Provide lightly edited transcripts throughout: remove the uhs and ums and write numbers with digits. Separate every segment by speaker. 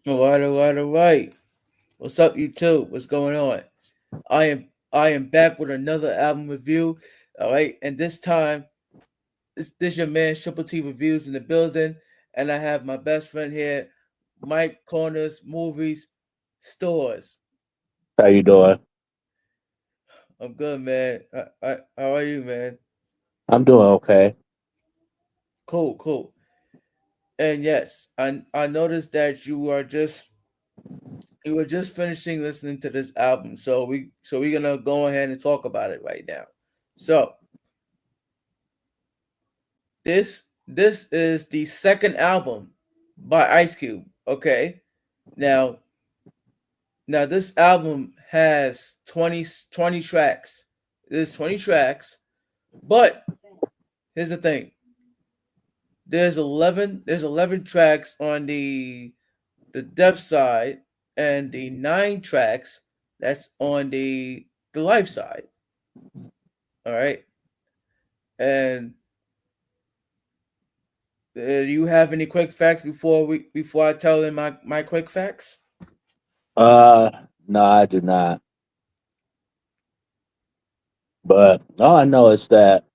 Speaker 1: All right. What's up, you two? What's going on? I am back with another album review. All right, and this time this your man Triple T Reviews in the building, and I have my best friend here, Mike Corners Movies Stores.
Speaker 2: How you doing?
Speaker 1: I'm good, man. How are you, man?
Speaker 2: I'm doing okay.
Speaker 1: Cool, cool. And yes, I noticed that you were just finishing listening to this album, so we're gonna go ahead and talk about it right now. So this is the second album by Ice Cube. Okay, now now this album has 20 tracks. There's 20 tracks, but here's the thing: there's 11 tracks on the depth side, and the 9 tracks that's on the life side. All right, and do you have any quick facts before I tell them my quick facts?
Speaker 2: Uh, no, I do not. But all I know is that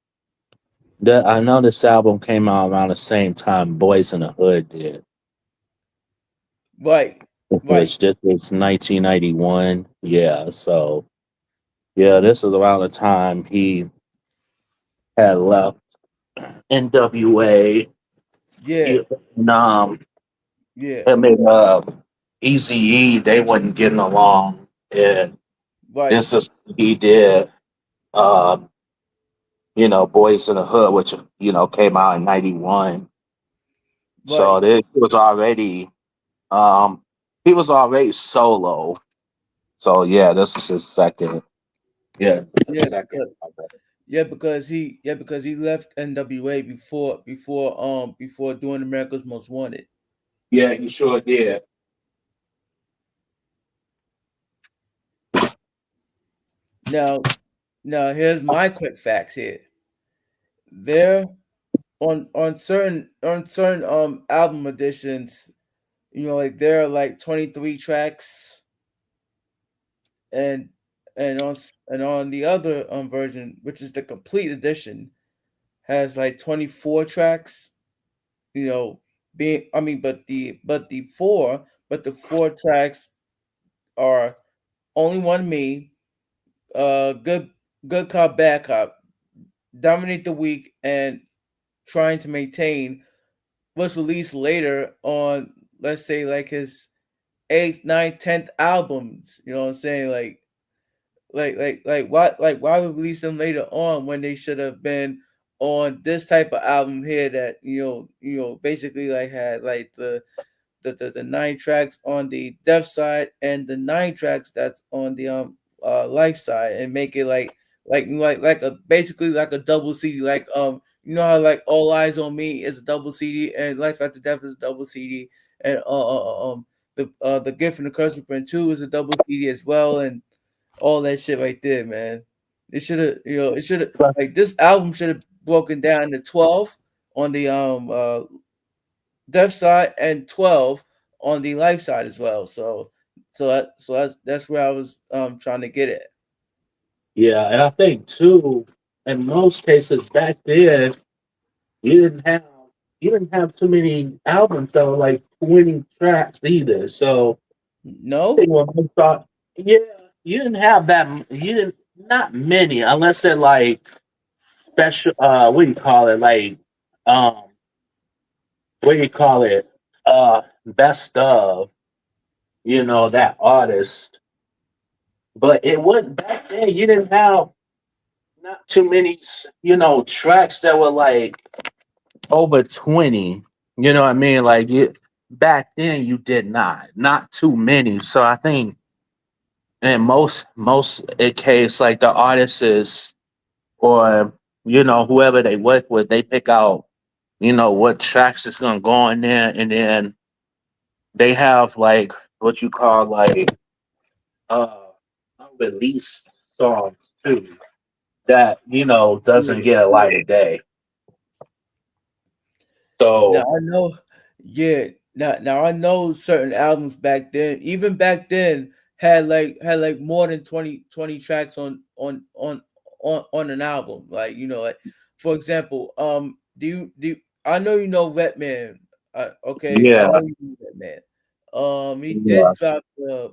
Speaker 2: I know this album came out around the same time Boys in the Hood did.
Speaker 1: Right, right.
Speaker 2: It's 1991. Yeah, so yeah, this is around the time he had left NWA.
Speaker 1: Yeah,
Speaker 2: He, um,
Speaker 1: yeah.
Speaker 2: him and Easy E, they wasn't getting along, and
Speaker 1: Right,
Speaker 2: this is what he did. Um, Boys in the Hood, which came out in '91. So
Speaker 1: right.
Speaker 2: it was already um he was already solo. So yeah, this is his second. Yeah, the
Speaker 1: Yeah,
Speaker 2: second.
Speaker 1: because he left NWA before doing America's Most Wanted.
Speaker 2: Yeah, he sure did.
Speaker 1: Now now here's my quick facts here. There on certain album editions, like there are like 23 tracks, and and on the other version, which is the complete edition, has like 24 tracks. You know, being I mean, but the four tracks are Only One Me, Good Good Cop Bad Cop, Dominate the Week, and Trying to Maintain was released later on, let's say, like his eighth, ninth, 10th albums. You know what I'm saying? Why we release them later on when they should have been on this type of album here that basically like had like the 9 tracks on the deaf side and the 9 tracks that's on the life side, and make it like a basically like a double CD, like how like All Eyes on Me is a double CD and Life After Death is a double CD, and the Gift and the Curse of Print 2 is a double CD as well, and all that shit right there, man. It should have like this album should have broken down to 12 on the deaf side and 12 on the life side as well. So that's where I was trying to get at.
Speaker 2: Yeah, and I think too, in most cases back then, you didn't have you didn't have too many albums that were like 20 tracks either. So I
Speaker 1: No,
Speaker 2: think when we thought, yeah, you didn't have that. You didn't not many, unless they're like special. What do you call it? Like um, what do you call it? Best of. That artist. But it wasn't back then. You didn't have not too many. Tracks that were like over 20. You know what I mean? Like back then you did not too many. So I think in most case like the artists is or whoever they work with, they pick out what tracks is gonna go in there, and then they have like what you call like uh unreleased songs too that doesn't
Speaker 1: yeah.
Speaker 2: get a light of day.
Speaker 1: Now
Speaker 2: So
Speaker 1: I know, yeah. now I know certain albums back then, even back then, had like more than 20 tracks on an album. Like, like, for example, I know you know Redman. Okay, I
Speaker 2: Yeah,
Speaker 1: know you know Redman. He
Speaker 2: yeah,
Speaker 1: did drop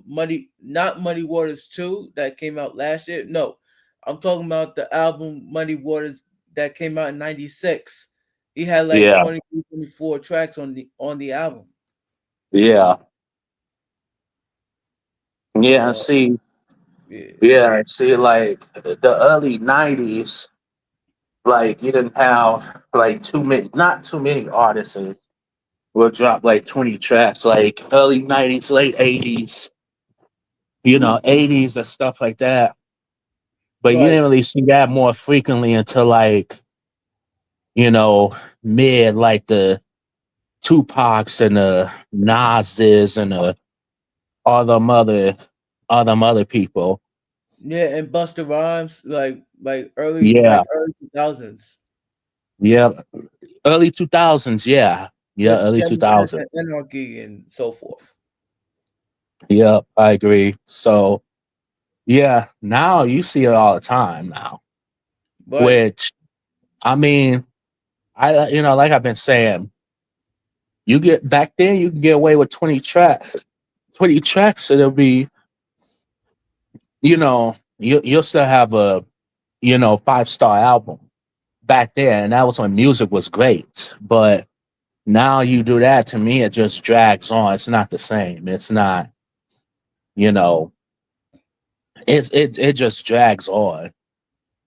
Speaker 1: Muddy, not Muddy Waters 2 that came out last year. No, I'm talking about the album Muddy Waters that came out in '96. He had like
Speaker 2: yeah,
Speaker 1: 24 tracks on the album.
Speaker 2: yeah, yeah.
Speaker 1: Uh,
Speaker 2: See,
Speaker 1: yeah,
Speaker 2: yeah, see, like the early '90s, like you didn't have like too many, not too many artists will drop like 20 tracks. Like early '90s, late '80s, '80s and stuff like that. But you
Speaker 1: right.
Speaker 2: didn't really see that more frequently until like you know mid like the Tupacs and the Nas's and all them other people.
Speaker 1: Yeah, and Busta Rhymes, like early
Speaker 2: Yeah,
Speaker 1: like early 2000s.
Speaker 2: yeah, early 2000s. Yeah, yeah,
Speaker 1: With
Speaker 2: early
Speaker 1: Jefferson
Speaker 2: 2000s.
Speaker 1: and Anarchy and so forth.
Speaker 2: Yeah, I agree. So yeah, now you see it all the time now.
Speaker 1: Right.
Speaker 2: Which I mean, like I've been saying, you get back then you can get away with 20 tracks. It'll be you'll still have a 5-star album back then, and that was when music was great. But now you do that, to me, it just drags on. It's not the same. It's not, you know, it just drags on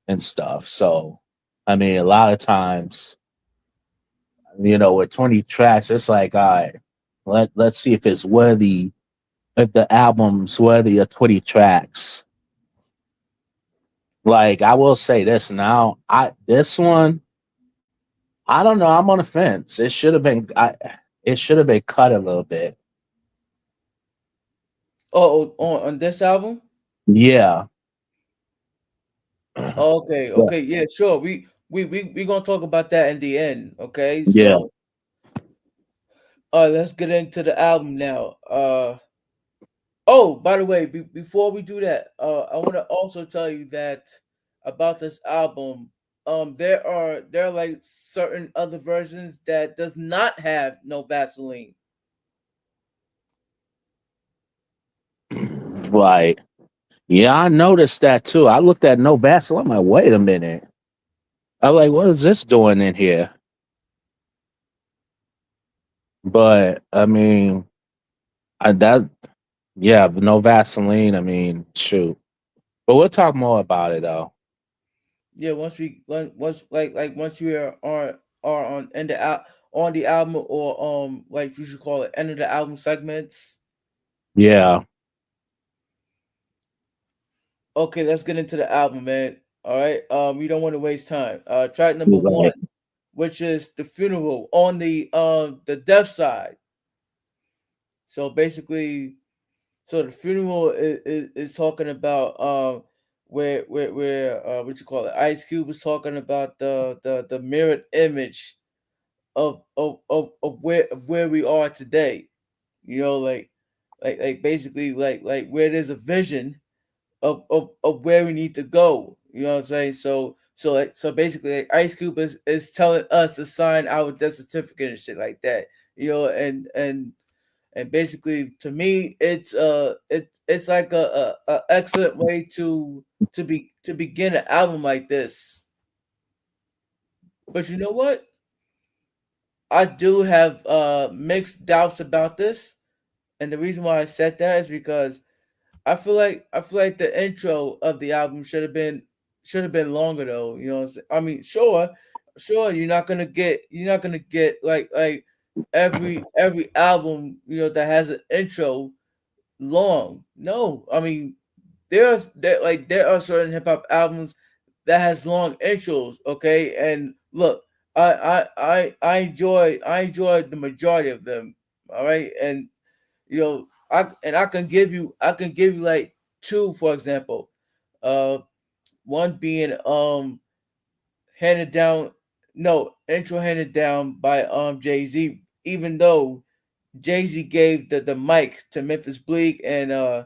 Speaker 2: and stuff. So, I mean, a lot of times, with 20 tracks, it's like, all right, let's see if it's worthy, if the album's worthy of 20 tracks. Like, I will say this now, this one, I don't know. I'm on the fence. It should have been cut a little bit.
Speaker 1: On this album?
Speaker 2: Yeah.
Speaker 1: Okay,
Speaker 2: Yeah.
Speaker 1: okay, yeah, sure. We gonna talk about that in the end. Okay,
Speaker 2: Yeah.
Speaker 1: so let's get into the album now. Oh, by the way, before we do that, I want to also tell you that about this album. There are like certain other versions that does not have no Vaseline.
Speaker 2: Right. Yeah, I noticed that too. I looked at No Vaseline. I'm like, wait a minute. I'm like, what is this doing in here? But I mean, that yeah, but no Vaseline. I mean, shoot. But we'll talk more about it though.
Speaker 1: Yeah, once you are on on the album, or like you should call it end of the album segments.
Speaker 2: Yeah.
Speaker 1: Okay, let's get into the album, man. All right. We don't want to waste time. Track number
Speaker 2: You're
Speaker 1: one,
Speaker 2: right.
Speaker 1: which is the funeral on the deaf side. So basically, the funeral is talking about where what you call it, Ice Cube was talking about the mirrored image of where we are today. Like basically like where there's a vision of where we need to go. You know what I'm saying? So basically, like, Ice Cube is telling us to sign our death certificate and shit like that. And basically, to me, it's like a excellent way to begin an album like this. But you know what? I do have mixed doubts about this, and the reason why I said that is because I feel like the intro of the album should have been longer though. You know what I'm saying? I mean, sure, you're not gonna get like every album that has an intro long. No, I mean there are certain hip hop albums that has long intros. Okay, and look, I enjoy the majority of them. All right, and I can give you like two, for example. Uh, One being handed down, no intro handed down by Jay Z. Even though Jay Z gave the mic to Memphis Bleak uh,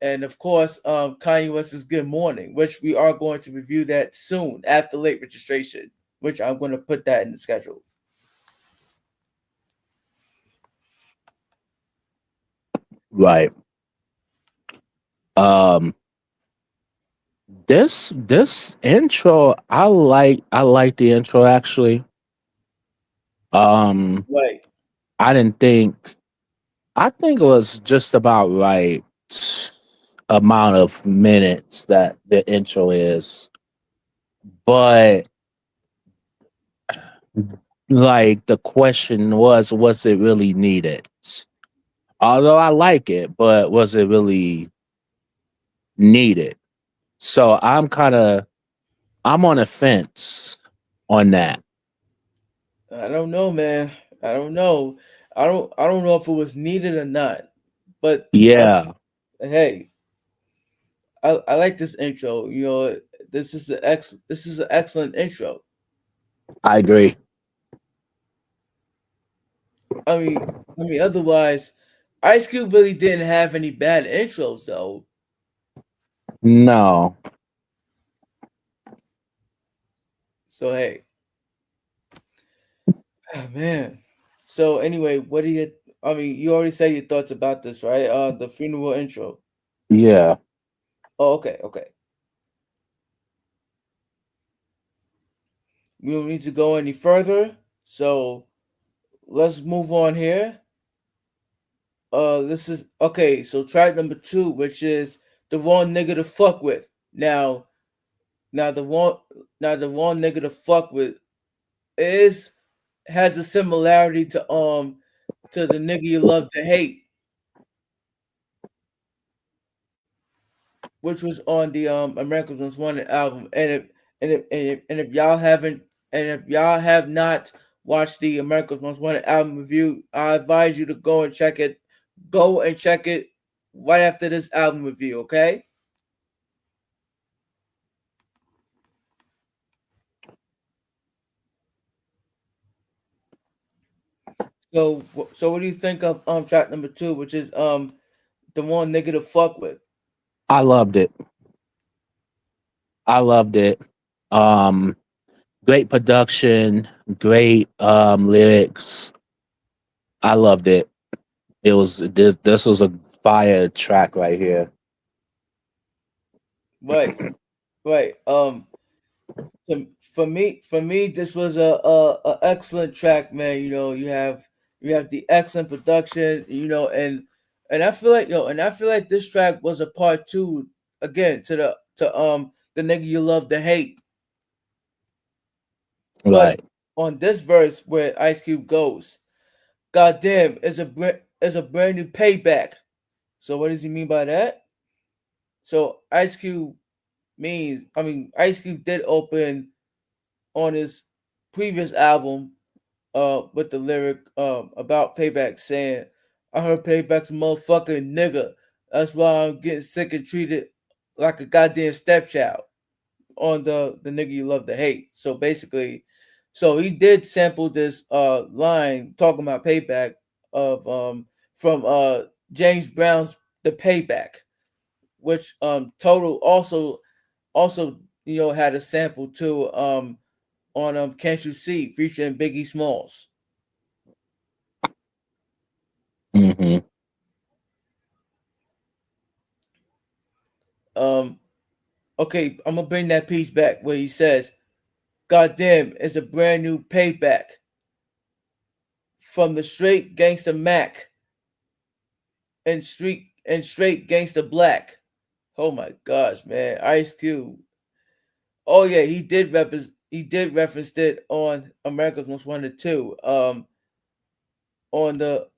Speaker 1: and of course Kanye West's Good Morning, which we are going to review that soon after late registration, which I'm going to put that in the schedule.
Speaker 2: Right. Um, this intro, I like the intro actually. Um,
Speaker 1: Right.
Speaker 2: I didn't think I think it was just about right amount of minutes that the intro is, but like the question was it really needed? Although I like it, but was it really needed? So I'm on a fence on that.
Speaker 1: I don't know, man. I don't know. I don't know if it was needed or not. But
Speaker 2: Yeah,
Speaker 1: hey, I like this intro. You know, this is an excellent intro.
Speaker 2: I agree.
Speaker 1: I mean, otherwise, Ice Cube really didn't have any bad intros though.
Speaker 2: No,
Speaker 1: So hey, ah, man. So anyway, what do you? I mean, you already said your thoughts about this, right? The funeral intro.
Speaker 2: yeah,
Speaker 1: Oh, okay, okay. We don't need to go any further. So let's move on here. This is okay. So track number two, which is the wrong nigga to fuck with. Now the one, now the wrong nigga to fuck with is has a similarity to the nigga you love to hate, which was on the America's Most Wanted album. And if y'all haven't and if y'all have not watched the America's Most Wanted album review, I advise you to go and check it. Go and check it right after this album review. Okay. So what do you think of track number two, which is the one nigga to fuck with?
Speaker 2: I loved it. I loved it. Um, Great production, great lyrics. I loved it. It was this was a fire track right here.
Speaker 1: Right, right. For me, this was a excellent track, man. You know, you have the excellent production, you know, and I feel like and I feel like this track was a part two again to the nigga you love to hate, but
Speaker 2: Right.
Speaker 1: on this verse where Ice Cube goes, "Goddamn, is a brand new payback." So what does he mean by that? So Ice Cube did open on his previous album with the lyric about payback saying, I heard payback's a motherfucking nigga. That's why I'm getting sick and treated like a goddamn stepchild on the nigga you love to hate. So basically, so he did sample this line talking about payback of from James Brown's The Payback, which Total also had a sample too on Can't You See featuring Biggie Smalls.
Speaker 2: Hmm.
Speaker 1: Um okay, I'm gonna bring that piece back where he says, "Goddamn, it's a brand new payback from the straight gangster Mac and straight gangster Black." Oh my gosh, man, Ice Cube. Oh yeah, he did reference it on America's Most Wanted too.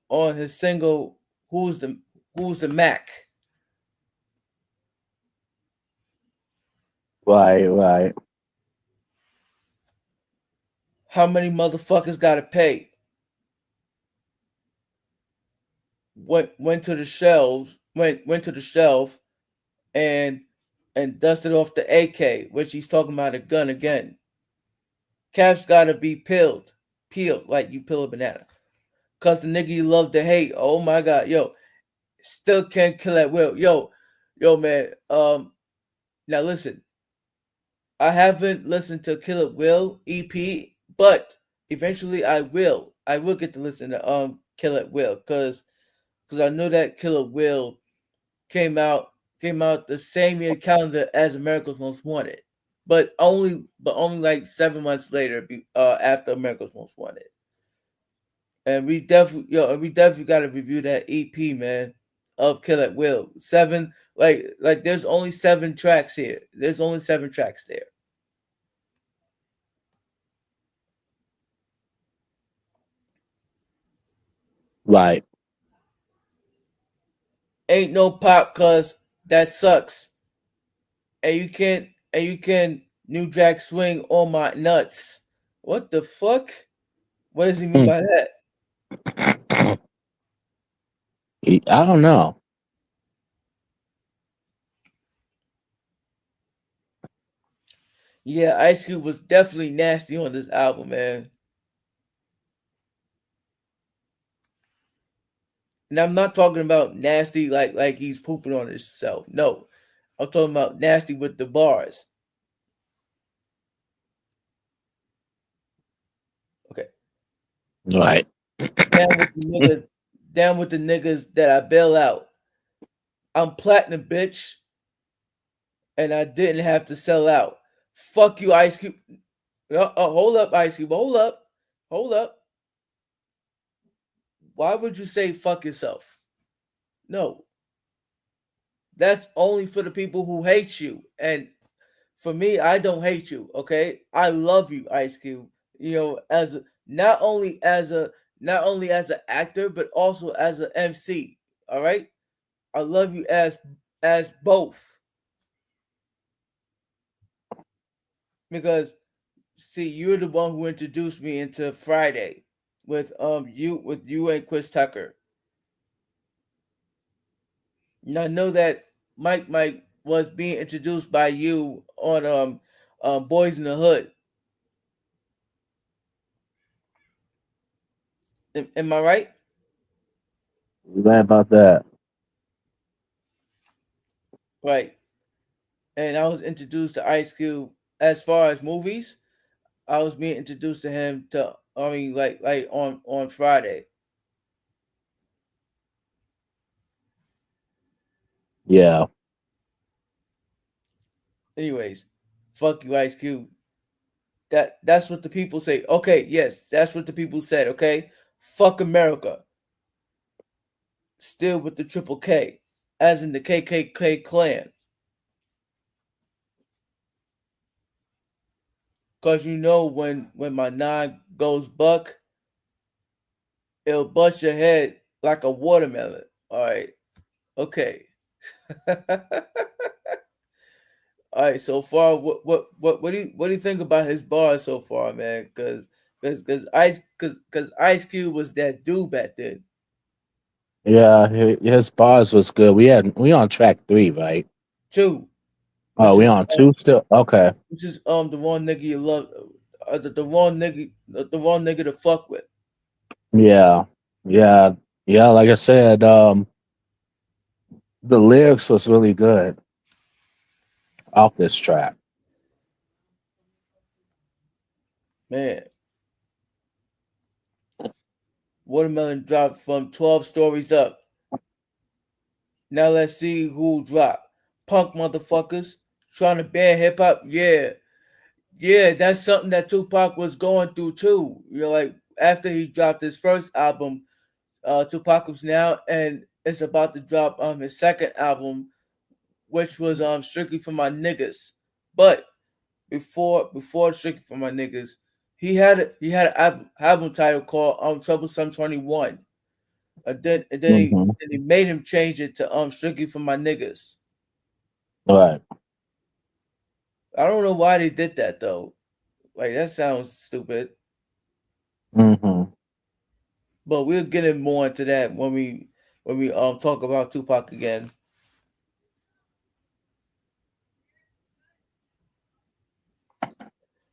Speaker 1: On his single Who's the Mac?
Speaker 2: Right, right,
Speaker 1: How many motherfuckers gotta pay? Went to the shelves, went to the shelf and dusted off the AK, which he's talking about a gun again. Caps gotta be peeled like you peel a banana. cause the nigga you love to hate. Oh my god, yo, still can't kill at will. Yo, man. Now listen, I haven't listened to Kill It Will EP, but eventually I will. I will get to listen to Kill It Will, cause I know that Kill It Will came out came out the same year calendar as America's Most Wanted, but only like 7 months later, after America's Most Wanted. And we definitely got to review that EP, man, of Kill at Will. Seven, like there's only 7 tracks here. There's only 7 tracks there.
Speaker 2: Right.
Speaker 1: Ain't no pop, cause that sucks. And you can New Jack Swing on my nuts. What the fuck? What does he mean by that?
Speaker 2: I don't know.
Speaker 1: Yeah, Ice Cube was definitely nasty on this album, man. And I'm not talking about nasty like he's pooping on himself. No, I'm talking about nasty with the bars. Okay,
Speaker 2: Right.
Speaker 1: down with the niggas, down with the niggas that I bail out. I'm platinum, bitch, and I didn't have to sell out. Fuck you, Ice Cube. Hold up, Ice Cube. Hold up. Why would you say fuck yourself? No, that's only for the people who hate you. And for me, I don't hate you. Okay, I love you, Ice Cube. You know, not only as an actor, but also as an MC. All right, I love you as both, because see, you're the one who introduced me into Friday with you and Chris Tucker. And I know that Mike was being introduced by you on Boys in the Hood. Am I right?
Speaker 2: You right about that.
Speaker 1: Right. And I was introduced to Ice Cube as far as movies. I was being introduced to him to I mean like on Friday.
Speaker 2: Yeah.
Speaker 1: Anyways, fuck you, Ice Cube. That's what the people say. Okay, yes, that's what the people said. Okay, fuck America. Still with the triple K, as in the KKK clan. Cause you know when my nine goes buck, it'll bust your head like a watermelon. All right, okay. All right, so far, what do you think about his bars so far, man? Because Ice Cube was that dude back then.
Speaker 2: Yeah. His bars was good. We on track 3, right?
Speaker 1: Two,
Speaker 2: Oh,
Speaker 1: which
Speaker 2: we
Speaker 1: is
Speaker 2: on 2 still. Okay.
Speaker 1: the one nigga you love, the one nigga, the one nigga to fuck with.
Speaker 2: Yeah. Yeah. Yeah. Like I said, the lyrics was really good off this track.
Speaker 1: Man, Watermelon dropped from 12 stories up. Now let's see who drop. Punk motherfuckers trying to ban hip hop. Yeah, yeah, that's something that Tupac was going through too. You know, like after he dropped his first album, Tupac was now, and it's about to drop his second album, which was strictly for my niggas. But before strictly for my niggas, he had an album title called Troublesome 21. And then
Speaker 2: Hmm.
Speaker 1: he made him change it to strictly for my niggas.
Speaker 2: Right.
Speaker 1: I don't know why they did that though. Like that sounds stupid.
Speaker 2: Hmm.
Speaker 1: But we'll get in more into that when we talk about Tupac again.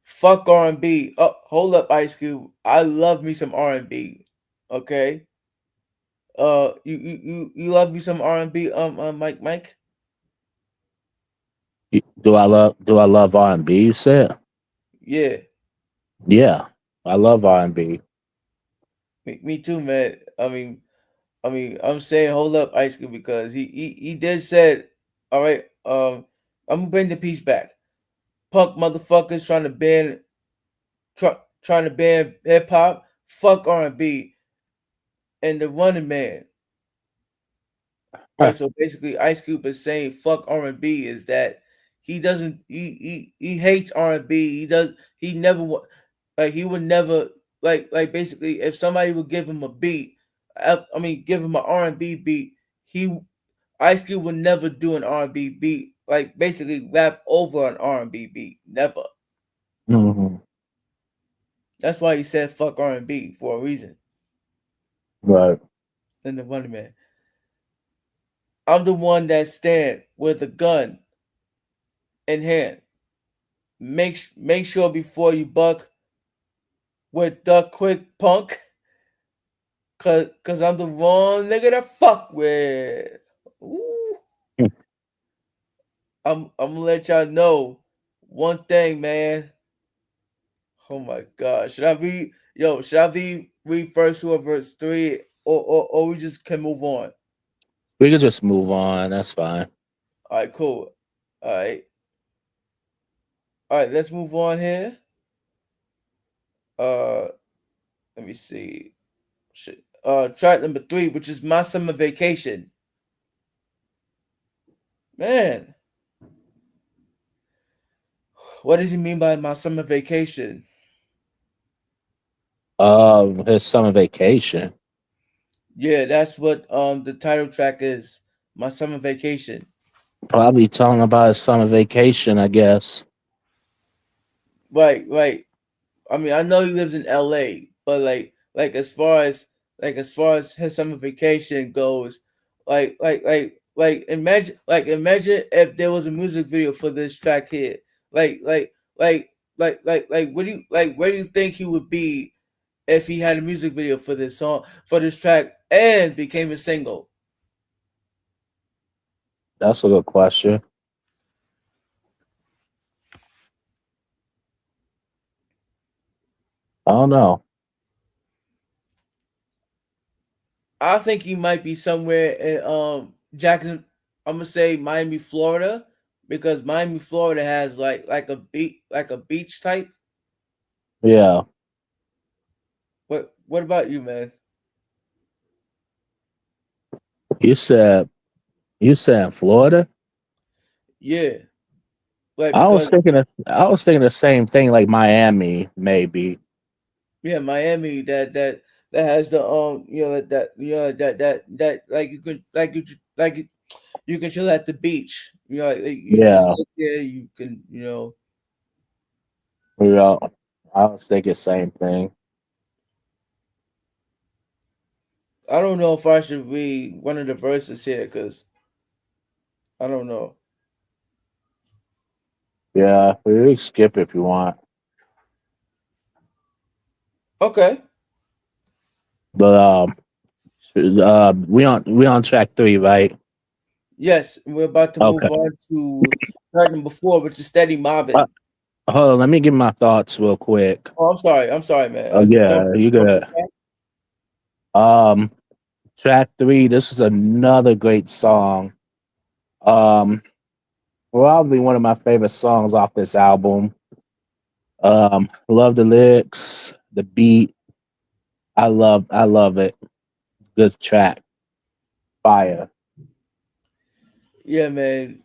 Speaker 1: Fuck R&B. Oh, hold up, Ice Cube. I love me some R&B. Okay. You love you some R&B, Mike.
Speaker 2: Do I love R&B? You said,
Speaker 1: Yeah,
Speaker 2: yeah, I love R&B.
Speaker 1: me too, man. I'm saying hold up, Ice Cube, because he did said, all right, I'm gonna bring the peace back. Punk motherfuckers trying to ban hip hop, fuck R&B, and the Running Man.
Speaker 2: Huh.
Speaker 1: Right, so basically, Ice Cube is saying fuck R&B is that he doesn't he hates R&B. He never like he would never like basically if somebody would give him a beat, give him an R&B beat, he Ice Cube would never do an R&B beat, like basically rap over an R&B beat, never.
Speaker 2: Hmm.
Speaker 1: That's why he said fuck R&B for a reason.
Speaker 2: Right.
Speaker 1: Then the Running Man, I'm the one that stand with a gun in hand. Make sure before you buck with duck quick punk, cause I'm the wrong nigga to fuck with. Ooh. I'm gonna let y'all know one thing, man. Oh my god, should I be yo? Should I be read verse 2 or verse 3, or we just can move on?
Speaker 2: We could just move on. That's fine.
Speaker 1: All right, cool. All right, all right. Let's move on here. Uh, let me see. Shit. Track number 3, which is my summer vacation. Man, what does he mean by my summer vacation?
Speaker 2: His summer vacation.
Speaker 1: Yeah, that's what the title track is. My summer vacation.
Speaker 2: Probably telling about his summer vacation, I guess.
Speaker 1: Right, right. I know he lives in LA, but as far as his summer vacation goes, imagine if there was a music video for this track here. Like like what do you where do you think he would be if he had a music video for this song, for this track, and became a single?
Speaker 2: That's a good question. I don't know.
Speaker 1: I think he might be somewhere in Jackson. I'm gonna say Miami, Florida, because Miami, Florida has like a beach type.
Speaker 2: Yeah.
Speaker 1: What about you, man?
Speaker 2: You said you said in Florida?
Speaker 1: Yeah, like
Speaker 2: I was
Speaker 1: because
Speaker 2: thinking the same thing, like Miami, maybe.
Speaker 1: yeah, Miami that has the that like you can you can chill at the beach. You just
Speaker 2: Yeah.
Speaker 1: sit there. You can
Speaker 2: Yeah. I was thinking the same thing.
Speaker 1: I don't know if I should read one of the verses here because I don't know.
Speaker 2: Yeah. We skip if you want.
Speaker 1: Okay.
Speaker 2: But we on track 3, right?
Speaker 1: Yes, we're about to
Speaker 2: Okay.
Speaker 1: move on to track number 4, which is Steady
Speaker 2: Uh,
Speaker 1: Mobbing.
Speaker 2: Hold on, let me give my thoughts real quick.
Speaker 1: Oh, I'm sorry. I'm sorry, man.
Speaker 2: Yeah, you
Speaker 1: Jump
Speaker 2: good.
Speaker 1: back.
Speaker 2: Um Track 3, this is another great song. Um Probably one of my favorite songs off this album. Love the lyrics, the beat. I love it. Good track. Fire.
Speaker 1: Yeah, man.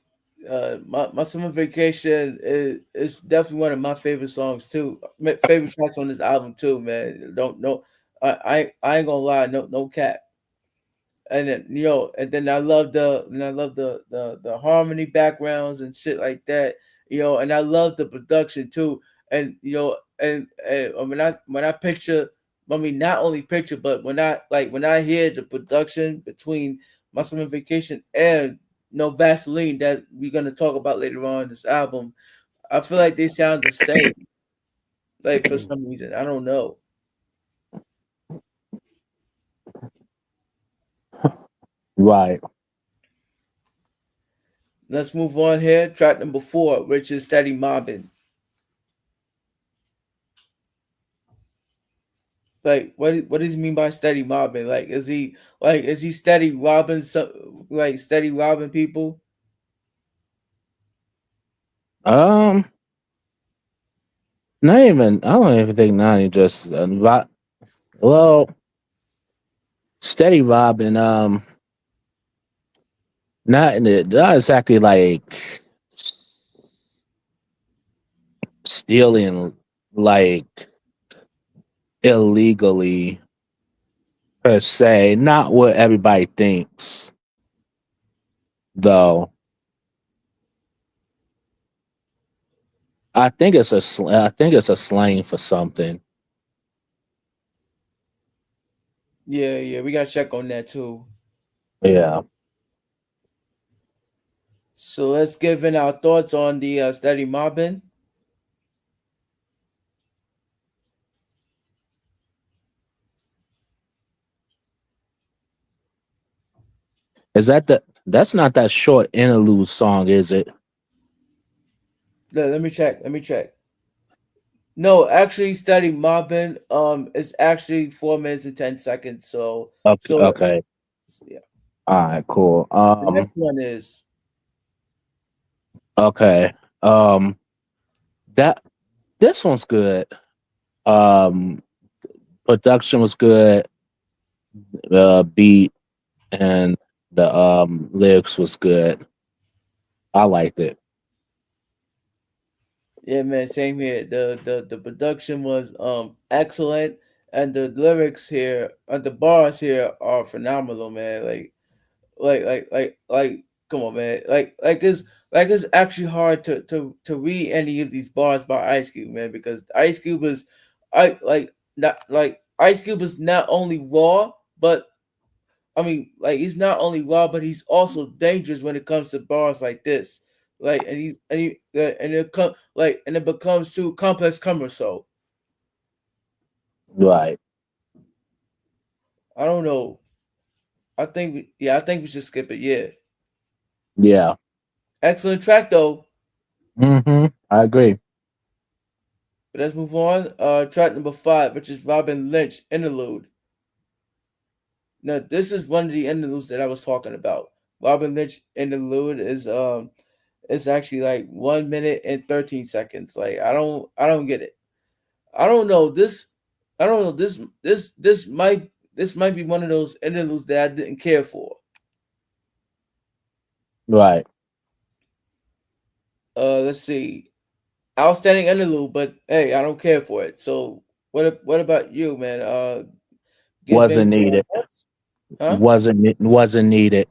Speaker 1: My summer vacation is definitely one of my favorite songs too. Favorite tracks on this album too, man. Don't no, I ain't gonna lie, no cap. And then and then I love the harmony backgrounds and shit like that. And I love the production too. And and when I picture, not only picture, but when I hear the production between my summer vacation and No Vaseline that we're gonna talk about later on in this album, I feel like they sound the same. Like for some reason, I don't know.
Speaker 2: Right.
Speaker 1: Let's move on here. Track number 4, which is Steady Mobbing. Like, what does he mean by steady mobbing? Is he steady robbing like steady robbing people?
Speaker 2: Um, not even. I don't even think not even just well, steady robbing. Not in it. Not exactly like stealing, like illegally per se. Not what everybody thinks, though. I think it's a slang for something.
Speaker 1: Yeah, yeah, we gotta check on that too.
Speaker 2: Yeah.
Speaker 1: So let's give in our thoughts on the steady mobbing.
Speaker 2: Is that the? That's not that short interlude song, is it?
Speaker 1: Let me check. Let me check. No, actually, steady mobbing is actually 4 minutes and 10 seconds.
Speaker 2: Okay.
Speaker 1: So
Speaker 2: Okay.
Speaker 1: yeah.
Speaker 2: All right. Cool.
Speaker 1: The next one is
Speaker 2: Okay. Um. That this one's good. Um. Production was good. The beat and the lyrics was good. I liked it.
Speaker 1: yeah, man. Same here. The production was excellent, and the lyrics here, the bars here are phenomenal, man. Like come on, man. It's actually hard to read any of these bars by Ice Cube, man, because Ice Cube is I like not like Ice Cube is not only raw, but I mean, like he's not only raw, but he's also dangerous when it comes to bars like this. And it come like and it becomes too complex cumbersome.
Speaker 2: Right.
Speaker 1: I don't know. I think we should skip it. Yeah,
Speaker 2: Yeah.
Speaker 1: excellent track though.
Speaker 2: I agree.
Speaker 1: But let's move on. Track number 5, which is Robin Lynch interlude. Now this is one of the interludes that I was talking about. Robin Lynch interlude is it's actually like 1 minute and 13 seconds. Like I don't get it. I don't know this. I don't know this might be one of those interludes that I didn't care for.
Speaker 2: Right.
Speaker 1: Let's see. Outstanding interlude, but hey, I don't care for it. So what about you, man? Give in
Speaker 2: Wasn't
Speaker 1: your
Speaker 2: needed.
Speaker 1: thoughts, huh?
Speaker 2: Wasn't needed.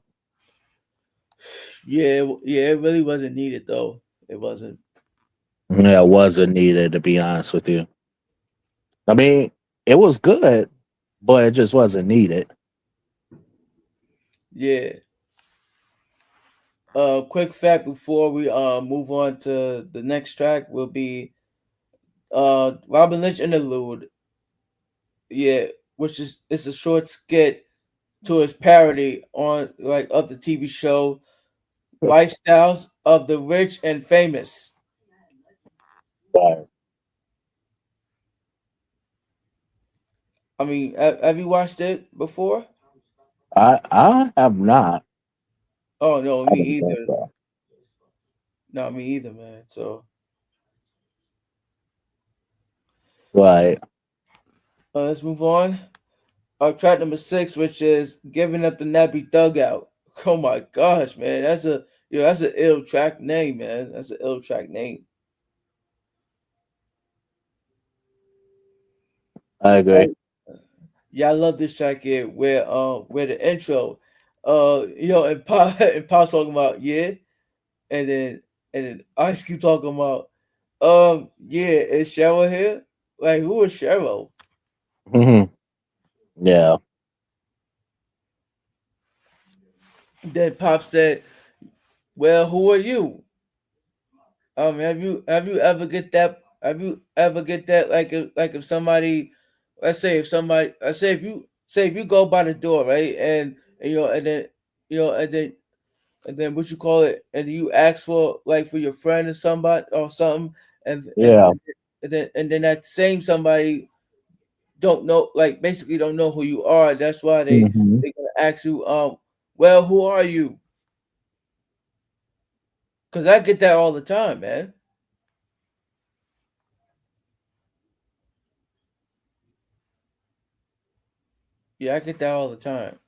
Speaker 1: Yeah, yeah, it really wasn't needed though. It wasn't.
Speaker 2: Yeah, wasn't needed to be honest with you. I mean, it was good, but it just wasn't needed.
Speaker 1: Yeah. Quick fact before we move on to the next track will be Robin Lynch interlude. Yeah, which is it's a short skit to his parody on like of the TV show Lifestyles of the Rich and Famous.
Speaker 2: Right.
Speaker 1: I mean, have you watched it before?
Speaker 2: I have not.
Speaker 1: Oh no,
Speaker 2: I
Speaker 1: me
Speaker 2: don't think
Speaker 1: either.
Speaker 2: so.
Speaker 1: Not me either, man. So
Speaker 2: Right.
Speaker 1: let's move on. Track number 6, which is giving up the nappy dugout. Oh my gosh, man, that's an ill track name, man. That's an ill track name.
Speaker 2: I agree.
Speaker 1: Oh, yeah, I love this track here where the intro, and Pop and Pop's talking about yeah, and then Ice keep talking about yeah, is Cheryl here? Like who is Cheryl?
Speaker 2: Mhm. Yeah.
Speaker 1: Then Pop said, well, who are you? Have you ever get that? Have you ever get that? Like if somebody, let's say if you go by the door, right, and and then what you call it, and you ask for like for your friend or somebody or something, and and
Speaker 2: Yeah.
Speaker 1: and then that same somebody don't know, like basically don't know who you are. That's why they
Speaker 2: Hmm.
Speaker 1: they gonna ask you, well, who are you? Because I get that all the time, man. Yeah, I get that all the time.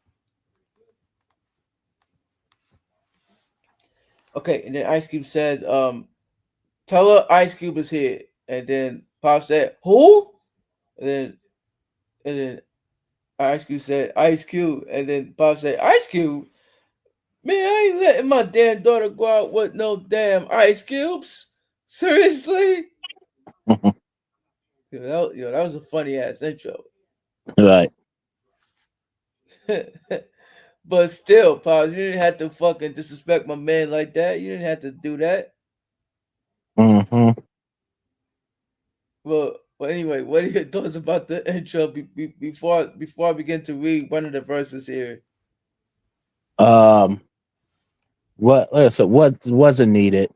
Speaker 1: Okay, and then Ice Cube says, tell her Ice Cube is here, and then Pop said, who? And then and then Ice Cube said, Ice Cube, and then Pop said, Ice Cube. Man, I ain't letting my damn daughter go out with no damn ice cubes. Seriously? That was a funny ass intro.
Speaker 2: Right.
Speaker 1: But still, Pop, you didn't have to fucking disrespect my man like that. You didn't have to do that.
Speaker 2: Hmm.
Speaker 1: Well, anyway, what are your thoughts about the intro before I begin to read one of the verses here?
Speaker 2: Um. What? Like I said, what wasn't needed?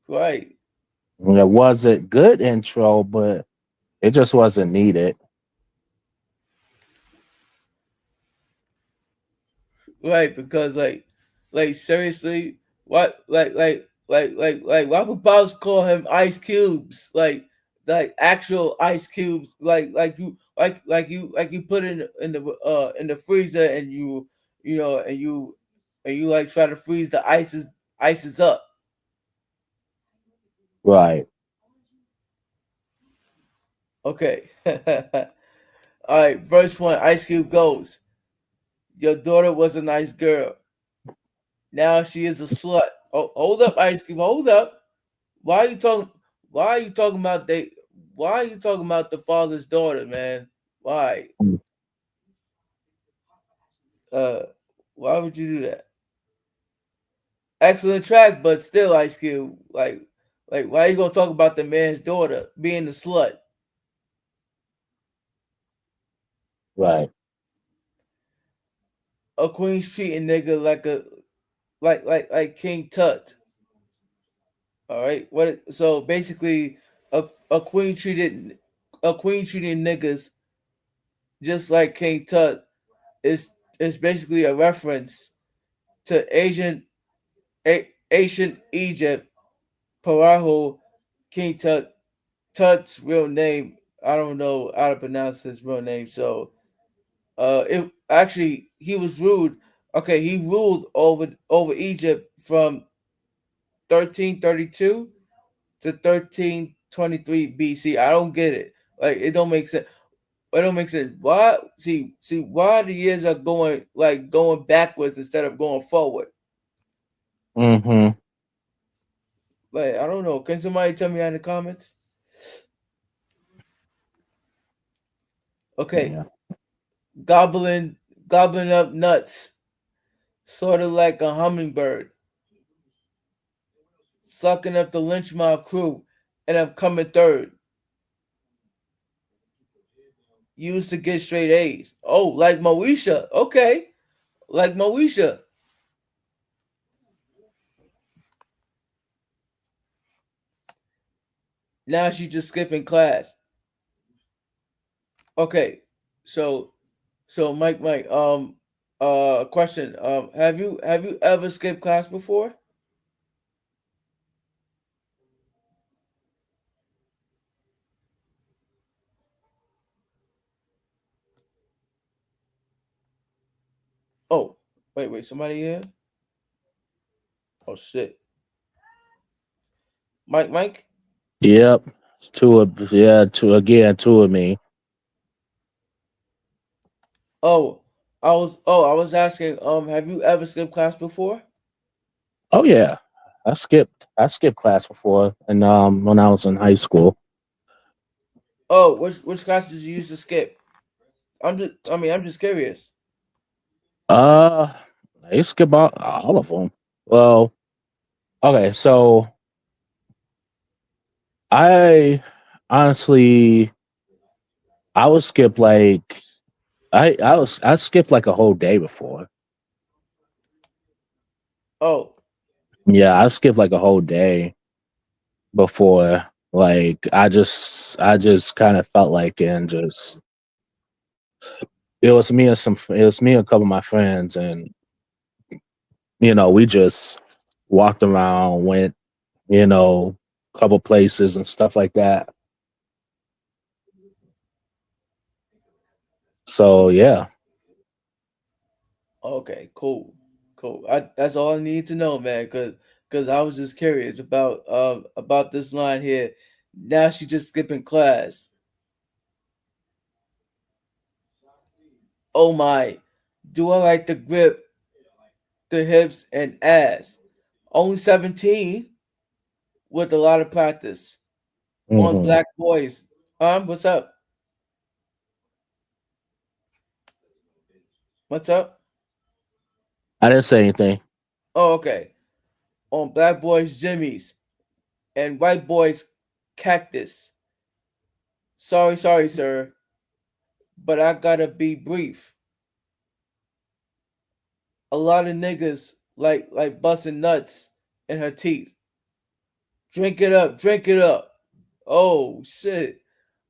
Speaker 1: Right.
Speaker 2: It wasn't good intro, but it just wasn't needed.
Speaker 1: Right, because like seriously, what why would Boss call him ice cubes? Like actual ice cubes, like you put in the freezer, and you like try to freeze the ices up.
Speaker 2: Right.
Speaker 1: Okay. All right, verse 1, Ice Cube goes, your daughter was a nice girl. Now she is a slut. Oh, hold up, Ice Cube, hold up. Why are you talking? Why are you talking about they? Why are you talking about the father's daughter, man? Why? Uh, why would you do that? Excellent track, but still, Ice Cube. Like, why are you gonna talk about the man's daughter being the slut?
Speaker 2: Right.
Speaker 1: A queen's treating nigga like King Tut. All right. What? So basically, a a queen treated a queen treating niggas just like King Tut is basically a reference to ancient Egypt. Parahu, King Tut's real name. I don't know how to pronounce his real name. So it actually he was ruled. Okay, he ruled over Egypt from 1332 to 1323 BC. I don't get it. Like it don't make sense. It don't make sense. Why? See why the years are going backwards instead of going forward.
Speaker 2: Hmm.
Speaker 1: Like I don't know. Can somebody tell me that in the comments? Okay,
Speaker 2: Yeah.
Speaker 1: gobbling up nuts, sort of like a hummingbird, sucking up the Lynch Mob crew, and I'm coming third. Used to get straight A's. Oh, like Moesha. Okay, like Moesha. Now she's just skipping class. Okay, so Mike, question. Have you ever skipped class before? Oh, wait, somebody here? Oh shit, Mike.
Speaker 2: Yep. It's two of yeah. Two again. Two of me.
Speaker 1: Oh, I was asking. Have you ever skipped class before?
Speaker 2: Oh yeah. I skipped class before, and when I was in high school.
Speaker 1: Oh, which class did you used to skip? I'm just curious.
Speaker 2: Uh, I skip all of them. Well, okay. So I honestly, I would skip like I skipped like a whole day before.
Speaker 1: Oh,
Speaker 2: Yeah, I skipped like a whole day before. Like I just kind of felt like it, and just it was me and a couple of my friends, and we just walked around, went, a couple places and stuff like that. So yeah.
Speaker 1: okay, cool, cool. That's all I need to know, man. Cause I was just curious about this line here. Now she just skipping class. Oh my, do I like the grip, the hips, and ass? Only 17 with a lot of practice on
Speaker 2: Hmm.
Speaker 1: black boys. What's up? What's up?
Speaker 2: I didn't say anything.
Speaker 1: Oh, okay. On black boys, Jimmy's, and white boys, cactus. Sorry, sorry, sir, but I gotta be brief. A lot of niggas like busting nuts in her teeth. Drink it up, drink it up. Oh shit.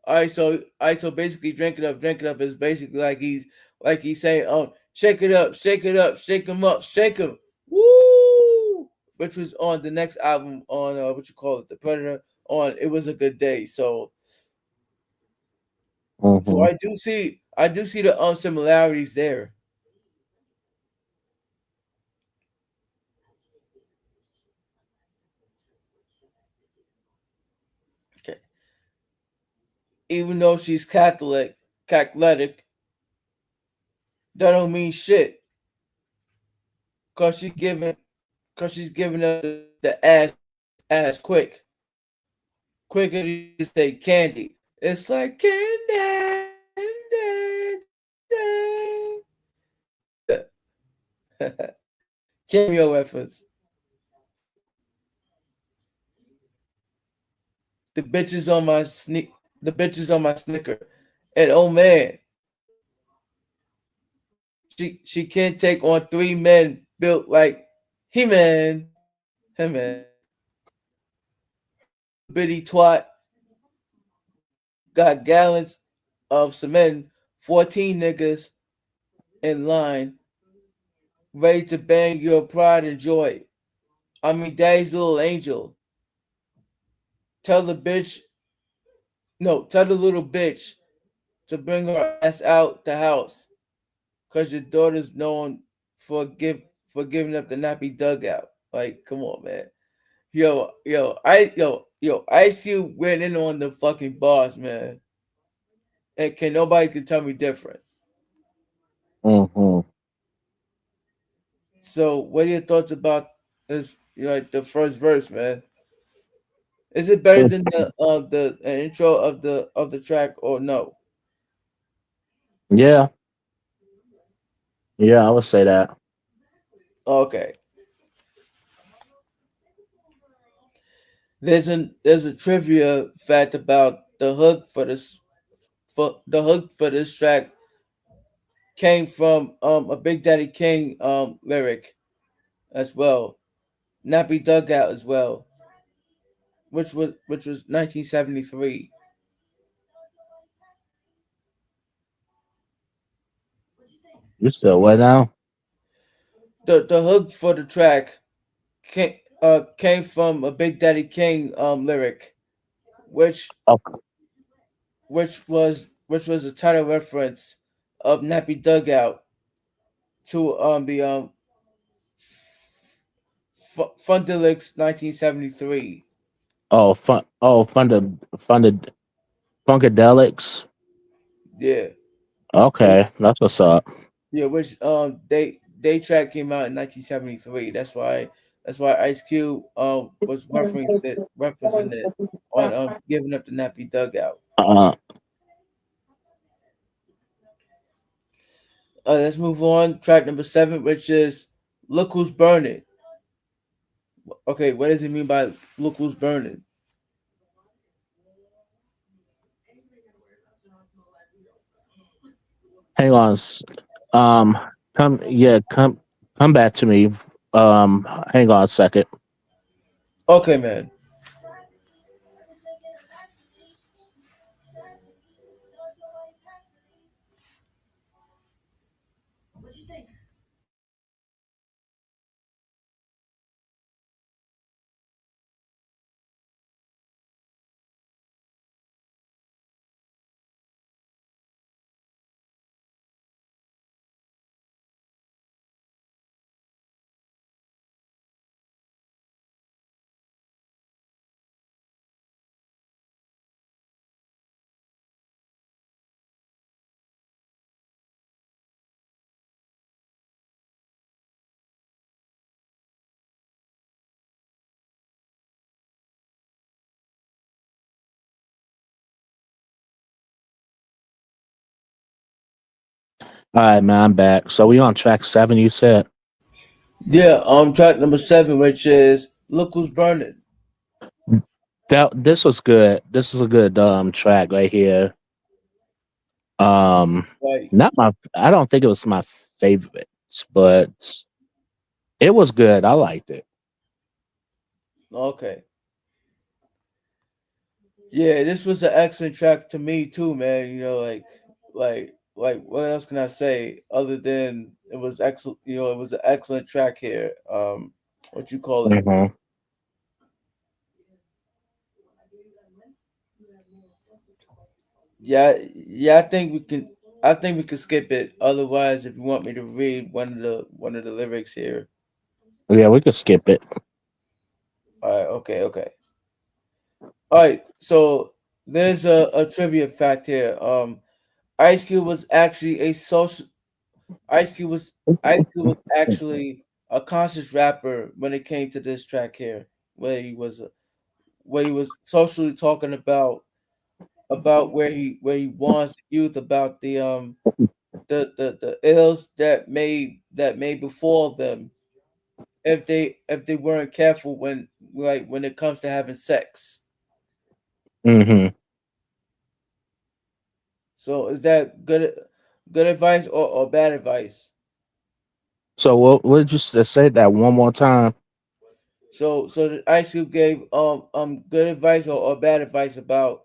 Speaker 1: All right, so basically drink it up is basically like he's saying, shake it up, shake him up, shake him. Woo! Which was on the next album on what you call it, The Predator, on It Was a Good Day. So
Speaker 2: Hmm.
Speaker 1: I do see the similarities there. Okay. Even though she's Catholic, that don't mean shit. Cause she's giving up the ass quicker than you can say candy. It's like candy, candy, candy. Yeah. Cameo reference. The bitches on my the bitches on my snicker, and oh man, she can't take on three men built like he man, hey man. Her little bitty twat got gallons of cement, 14 niggas in line, ready to bang your pride and joy. I mean, daddy's little angel. Tell the bitch, no, tell the little bitch to bring her ass out the house, cause your daughter's known for giving up the nappy dugout. Like, come on, man. Yo, Ice Cube went in on the fucking boss, man. And nobody can tell me different.
Speaker 2: Hmm.
Speaker 1: So, what are your thoughts about this? Like the first verse, man. Is it better than the intro of the track or no?
Speaker 2: Yeah, yeah, I would say that.
Speaker 1: Okay. There's a trivia fact about the hook for this track came from a Big Daddy King lyric as well. Nappy Dugout as well, which was 1973.
Speaker 2: You still what now?
Speaker 1: The hook for the track came from a Big Daddy King lyric, which
Speaker 2: Okay.
Speaker 1: which was a title reference of Nappy Dugout to the Fundelix 1973.
Speaker 2: Funded Funkadelics.
Speaker 1: Yeah, which
Speaker 2: Okay, that's what's up.
Speaker 1: which they track came out in 1973. That's why Ice Cube was referencing it on giving up the Nappy Dugout.
Speaker 2: Uh,
Speaker 1: Let's move on. Track number 7, which is "Look Who's Burning." Okay, what does he mean by "Look Who's Burning"?
Speaker 2: hang on. Um, come, yeah, come back to me. Hang on a second.
Speaker 1: Okay, man.
Speaker 2: All right, man, I'm back. So we on track 7, you said?
Speaker 1: Yeah, track number 7, which is "Look Who's Burning."
Speaker 2: That this was good. This is a good track right here. Um
Speaker 1: Like,
Speaker 2: Not my, I don't think it was my favorite, but it was good. I liked it.
Speaker 1: okay, yeah, this was an excellent track to me too, man. Like, what else can I say other than it was excellent? It was an excellent track here. What you call it?
Speaker 2: Hmm.
Speaker 1: Yeah, yeah. I think we can skip it. Otherwise, if you want me to read one of the lyrics here.
Speaker 2: Yeah, we could skip it.
Speaker 1: All right. Okay. Okay. All right. So there's a trivia fact here. Ice Cube was actually a social. Ice Cube was Ice Cube was actually a conscious rapper when it came to this track here, where he was socially talking about where he wants youth, about the ills that may befall them if they weren't careful when it comes to having sex.
Speaker 2: Hmm.
Speaker 1: So is that good advice or bad advice?
Speaker 2: So what did you say that one more time?
Speaker 1: So the Ice Cube gave good advice or bad advice about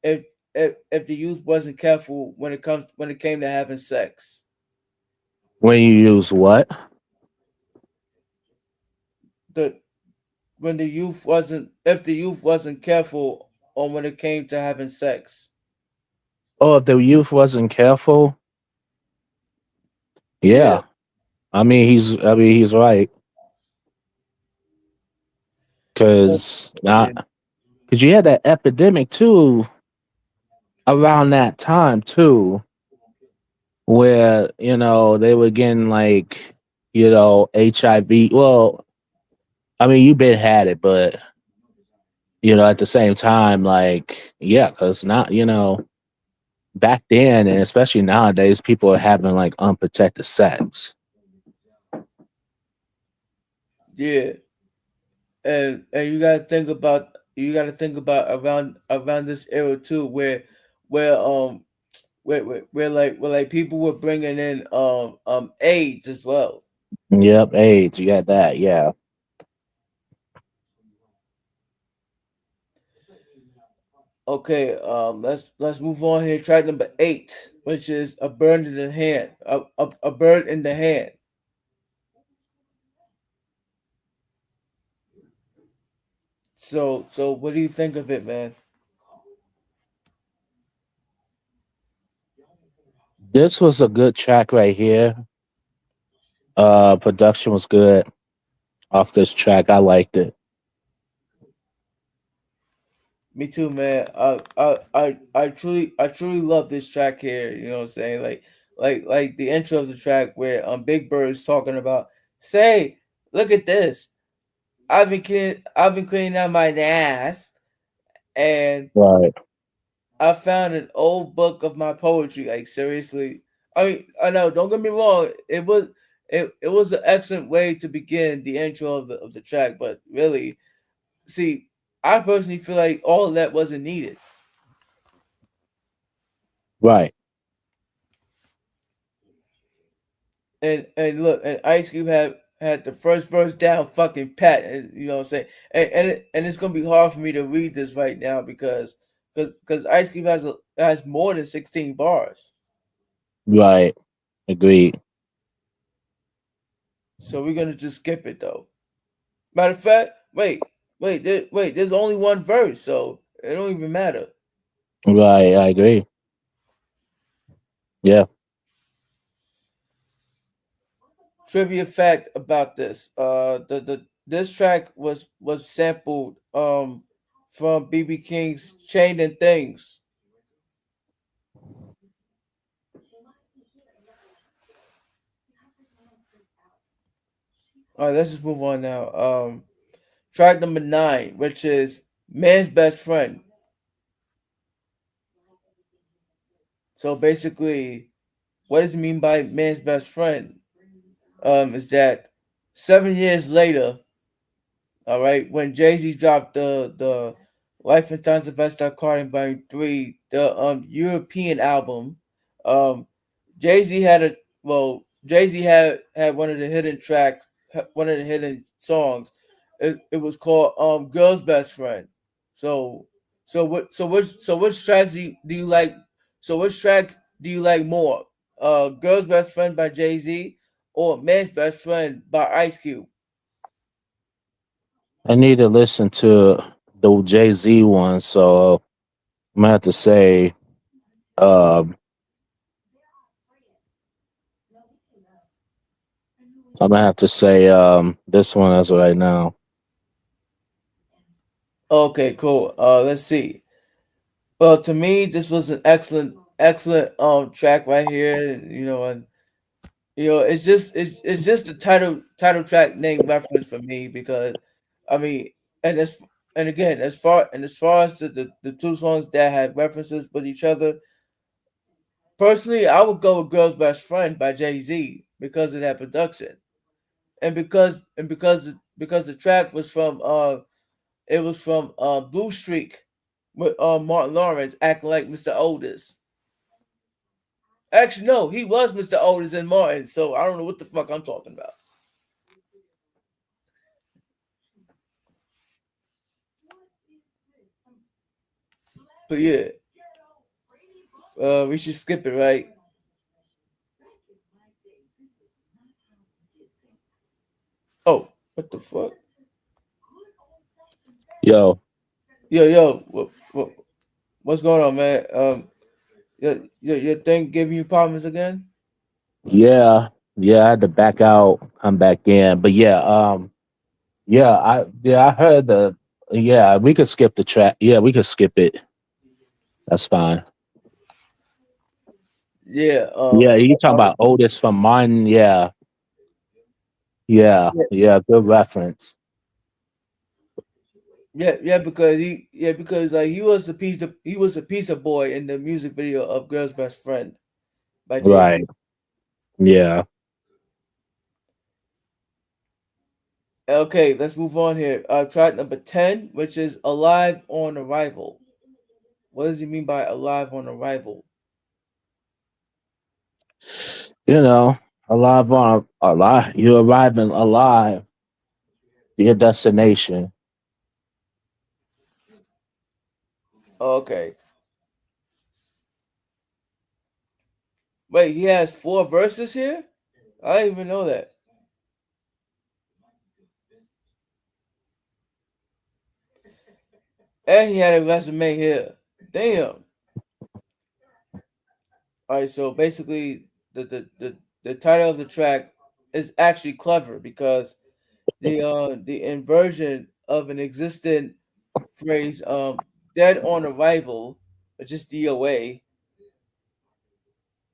Speaker 1: if if the youth wasn't careful when it came to having sex.
Speaker 2: When you use what?
Speaker 1: The when the youth wasn't If the youth wasn't careful on when it came to having sex.
Speaker 2: Oh, if the youth wasn't careful.
Speaker 1: Yeah.
Speaker 2: Yeah. I mean he's right, cuz
Speaker 1: Yeah.
Speaker 2: not cuz you had that epidemic too around that time too, where they were getting like HIV. Well, I mean, you been had it, but at the same time, like, yeah, because not back then, and especially nowadays, people are having like unprotected sex.
Speaker 1: Yeah. And you gotta think about around this era too, where where people were bringing in AIDS as well.
Speaker 2: Yep, AIDS, you got that, yeah.
Speaker 1: Okay, let's move on here. Track number 8, which is a bird in the hand. A bird in the hand. So what do you think of it, man?
Speaker 2: This was a good track right here. Production was good off this track. I liked it.
Speaker 1: Me too, man. I truly love this track here. You know what I'm saying? Like the intro of the track where Big Bird is talking about, say, look at this. I've been cleaning out my ass, and
Speaker 2: Right,
Speaker 1: I found an old book of my poetry. Like, seriously. I mean, I know, don't get me wrong, it was an excellent way to begin the intro of the track, but really, see, I personally feel like all of that wasn't needed.
Speaker 2: right.
Speaker 1: And look, and Ice Cube had had the first verse down fucking pat, and you know what I'm saying. And it's gonna be hard for me to read this right now because Ice Cube has more than 16 bars.
Speaker 2: Right. Agreed.
Speaker 1: So we're gonna just skip it though. Matter of fact, wait, there's only one verse, so it don't even matter.
Speaker 2: Right. I agree. Yeah.
Speaker 1: Trivia fact about this: the this track was sampled from BB King's "Chain and Things." All right, let's just move on now. Track number 9, which is "Man's Best Friend." So basically, what does it mean by man's best friend? Is that 7 years later, all right, when Jay Z dropped the Life and Times of Esther Carter Volume 3, the European album, um, Jay Z had a Jay Z had one of the hidden tracks, one of the hidden songs. It was called Girl's Best Friend. So which tracks do you like? So which track do you like more? Girl's Best Friend by Jay Z or Man's Best Friend by Ice Cube?
Speaker 2: I need to listen to the Jay Z one, so I'm gonna have to say, um, I'm gonna have to say this one as of right now.
Speaker 1: Okay, cool. Let's see. Well, to me, this was an excellent track right here. And it's just the title track name reference for me because, I mean, and as and again as far as the two songs that had references with each other, personally, I would go with "Girl's Best Friend" by Jay Z because of that production, and because the track was from it was from Blue Streak with Martin Lawrence acting like Mr. Otis. Actually, no, he was Mr. Otis and Martin, so I don't know what the fuck I'm talking about. But yeah, we should skip it, right? Oh, what the fuck?
Speaker 2: Yo,
Speaker 1: Yo, what's going on, man? Your thing giving you problems again?
Speaker 2: yeah, yeah, I had to back out, come back in, but yeah, I heard the yeah. We could skip the track. Yeah, we could skip it. That's fine.
Speaker 1: Yeah,
Speaker 2: Yeah, you talking about Otis from Martin? Yeah, yeah,
Speaker 1: yeah,
Speaker 2: yeah. Good reference.
Speaker 1: because like he was a pizza boy in the music video of "Girl's Best Friend" by Jay
Speaker 2: Right.
Speaker 1: Z.
Speaker 2: Yeah.
Speaker 1: Okay, let's move on here. Track number 10, which is "Alive on Arrival." What does he mean by "alive on arrival"?
Speaker 2: You know, alive on alive. You arriving alive to your destination.
Speaker 1: Okay, wait, he has 4 verses here. I didn't even know that. And he had a resume here. Damn. All right, so basically, the title of the track is actually clever because the inversion of an existing phrase, "dead on arrival," or just DOA,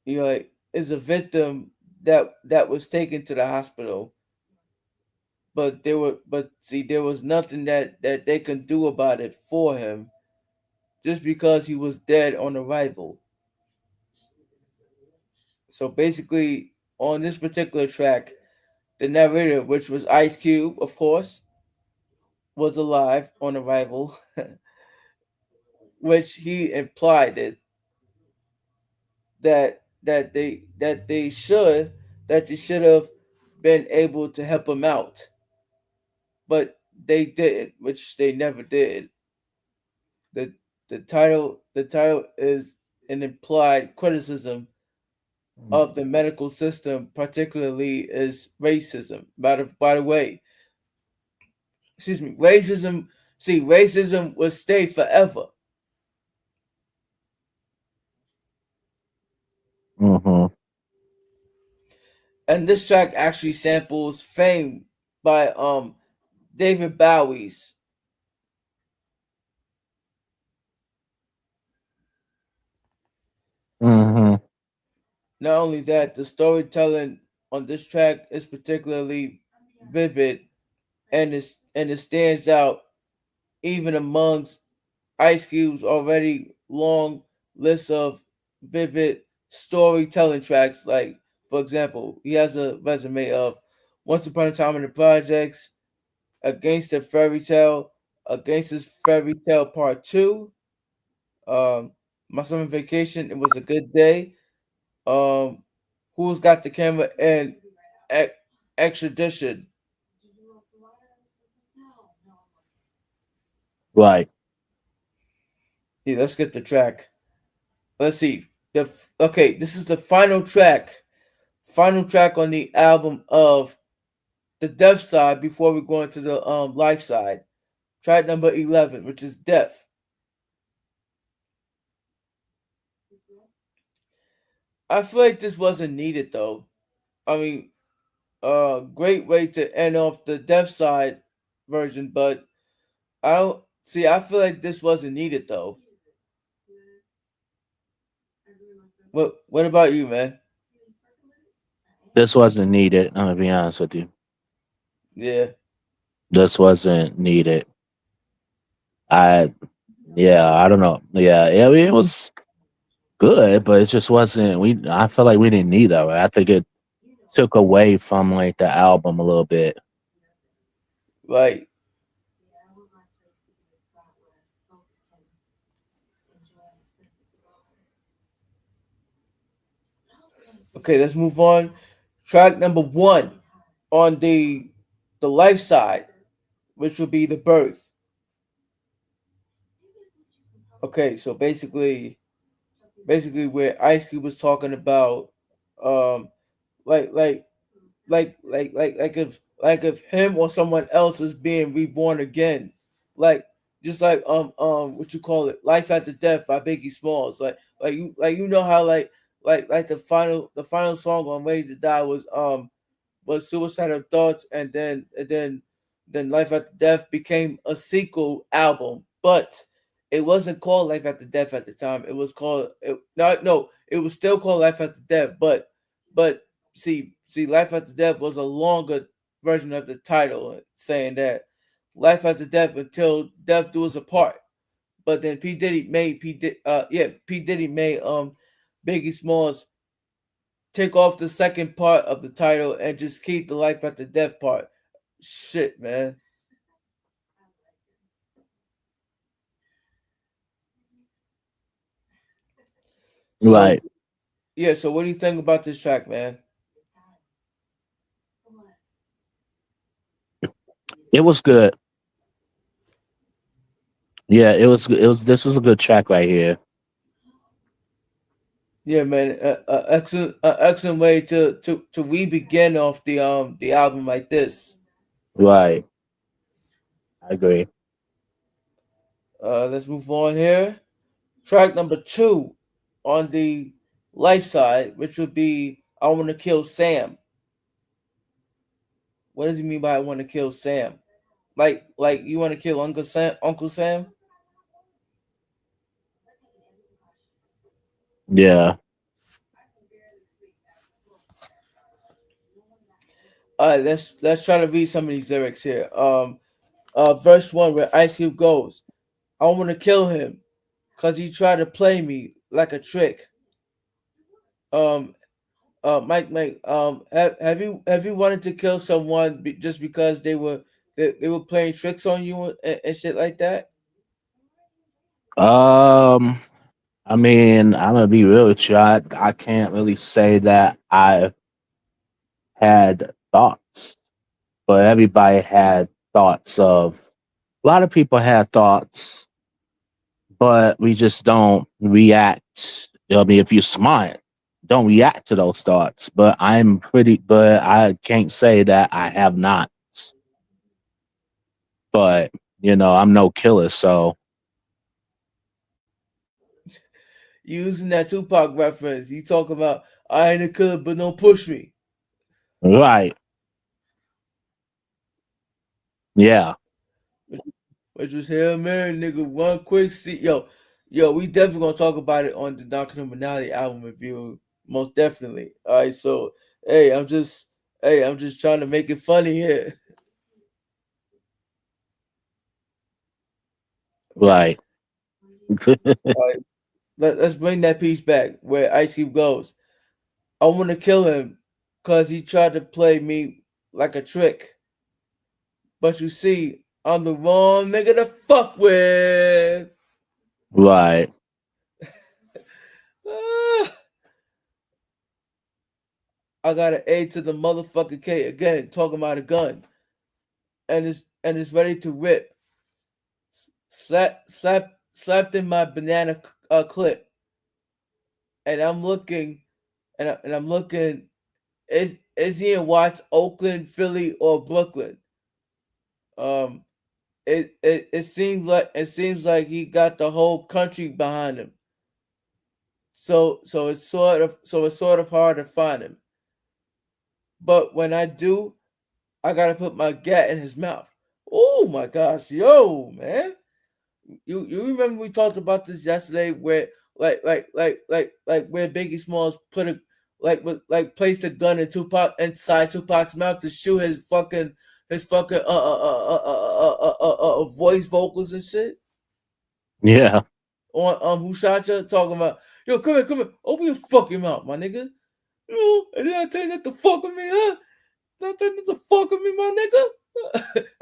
Speaker 1: like, is a victim that was taken to the hospital, but see, there was nothing that they can do about it for him just because he was dead on arrival. So basically, on this particular track, the narrator, which was Ice Cube, of course, was alive on arrival, which he implied that they should have been able to help him out, but they didn't, which they never did. the the title is an implied criticism of the medical system, particularly is racism. By the way, excuse me, racism. See, racism will stay forever.
Speaker 2: Mm-hmm.
Speaker 1: And this track actually samples "Fame" by David Bowie's.
Speaker 2: Mm-hmm.
Speaker 1: Not only that, the storytelling on this track is particularly vivid, and it stands out even amongst Ice Cube's already long list of vivid storytelling tracks. Like, for example, he has a resume of Once Upon a Time in the Projects, Against the Fairy Tale, Against This Fairy Tale Part 2, um, My Summer Vacation, It Was a Good Day, um, Who's Got the Camera, and Ex- Extradition.
Speaker 2: Right.
Speaker 1: Yeah, let's get the track. Let's see. Okay, this is the final track on the album of the Deaf side before we go into the Life side. Track number 11, which is Deaf. I feel like this wasn't needed though. I mean, great way to end off the Deaf side version, but I don't see. I feel like this wasn't needed though. What about you, man?
Speaker 2: This wasn't needed. I'm gonna be honest with you.
Speaker 1: Yeah,
Speaker 2: This wasn't needed. I yeah, I don't know. Yeah, I mean, it was good, but it just wasn't. I feel like we didn't need that. Right? I think it took away from like the album a little bit.
Speaker 1: right. Okay, let's move on. Track number one on the Life side, which would be the Birth. Okay, so basically where Ice Cube was talking about um like like like if him or someone else is being reborn again. Like just what you call it, Life After Death by Biggie Smalls. Like you know how like the final song on Ready to Die was Suicidal Thoughts, and then Life After Death became a sequel album, but it wasn't called Life After Death at the time. It was called no, it was still called Life After Death, but see, Life After Death was a longer version of the title, saying that Life After Death until death do us apart. But then P Diddy made Biggie Smalls take off the second part of the title and just keep the Life After Death part. Shit, man. So
Speaker 2: Right.
Speaker 1: yeah, so what do you think about this track, man?
Speaker 2: It was good. Yeah, it was. It was. This was a good track right here.
Speaker 1: Yeah, man, excellent way to re begin off the album like this.
Speaker 2: Right. I agree.
Speaker 1: Let's move on here. Track number two on the Life side, which would be "I Want to Kill Sam." What does he mean by "I want to kill Sam"? Like you want to kill Uncle Sam? Uncle Sam?
Speaker 2: Yeah.
Speaker 1: All right, let's try to read some of these lyrics here. Verse one where Ice Cube goes, "I want to kill him, cause he tried to play me like a trick." Um, Mike, have you wanted to kill someone just because they were playing tricks on you and shit like that?
Speaker 2: Um. I mean, I'm gonna be real with you. I can't really say that I've had. thoughts, but everybody had thoughts of. A lot of people had thoughts, but we just don't react. I mean, if you're smart, don't react to those thoughts. But but I can't say that I have not. But, I'm no killer. So,
Speaker 1: Using that Tupac reference, you talk about I ain't a killer, but don't push me.
Speaker 2: right. Yeah.
Speaker 1: Which was Hail Mary, nigga. One quick see, yo, we definitely gonna talk about it on the Doctrine of Morality album review, most definitely. All right, so I'm just trying to make it funny here. Okay,
Speaker 2: Right.
Speaker 1: all right, let's bring that piece back where Ice Cube goes. I want to kill him because he tried to play me like a trick, but you see, I'm the wrong nigga to fuck with.
Speaker 2: Right.
Speaker 1: Ah, I got an A to the motherfucking K again, talking about a gun, and it's ready to rip. Slapped in my banana clip, and I'm looking, and I'm looking. Is he in Watts, Oakland, Philly, or Brooklyn? Um, it seems like he got the whole country behind him. So it's sort of hard to find him. But when I do, I gotta put my gat in his mouth. Oh my gosh, yo, man. You remember we talked about this yesterday where like where Biggie Smalls put a placed a gun in Tupac inside Tupac's mouth to shoot his fucking voice vocals and shit
Speaker 2: Yeah.
Speaker 1: on Who Shot Ya, talking about yo come here open your fucking mouth my nigga, and then I tell you not to fuck with me, huh? Not tell you not to fuck with me, my nigga.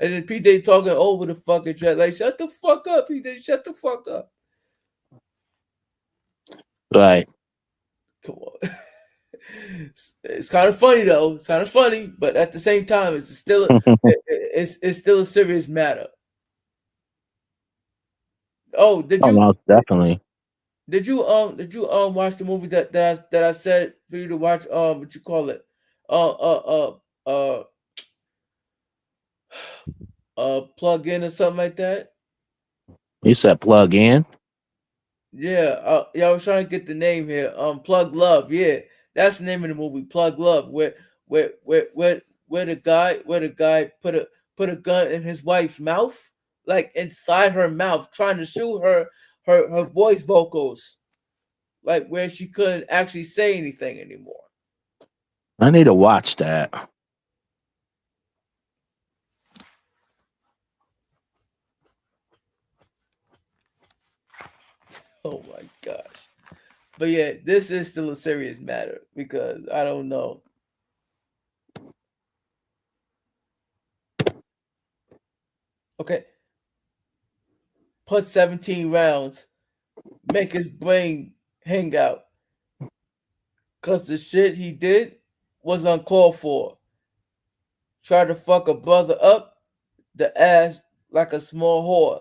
Speaker 1: And then PJ talking over the fucking track like shut the fuck up, PJ, shut the fuck up.
Speaker 2: Right.
Speaker 1: Come on. It's kind of funny though. It's kind of funny, but at the same time, it's still a serious matter. Oh,
Speaker 2: Oh, most definitely.
Speaker 1: did you watch the movie that I said for you to watch? What you call it? Uh uh uh plug in or something like that.
Speaker 2: You said plug in?
Speaker 1: Yeah, yeah. I was trying to get the name here. Plug Love. Yeah, that's the name of the movie. Plug Love. Where the guy put a gun in his wife's mouth, like inside her mouth, trying to shoot her voice vocals, like where she couldn't actually say anything anymore.
Speaker 2: I need to watch that.
Speaker 1: Oh my gosh. But yeah, this is still a serious matter because I don't know. Okay, put 17 rounds, make his brain hang out. Cause the shit he did was uncalled for. Tried to fuck a brother up the ass like a small whore.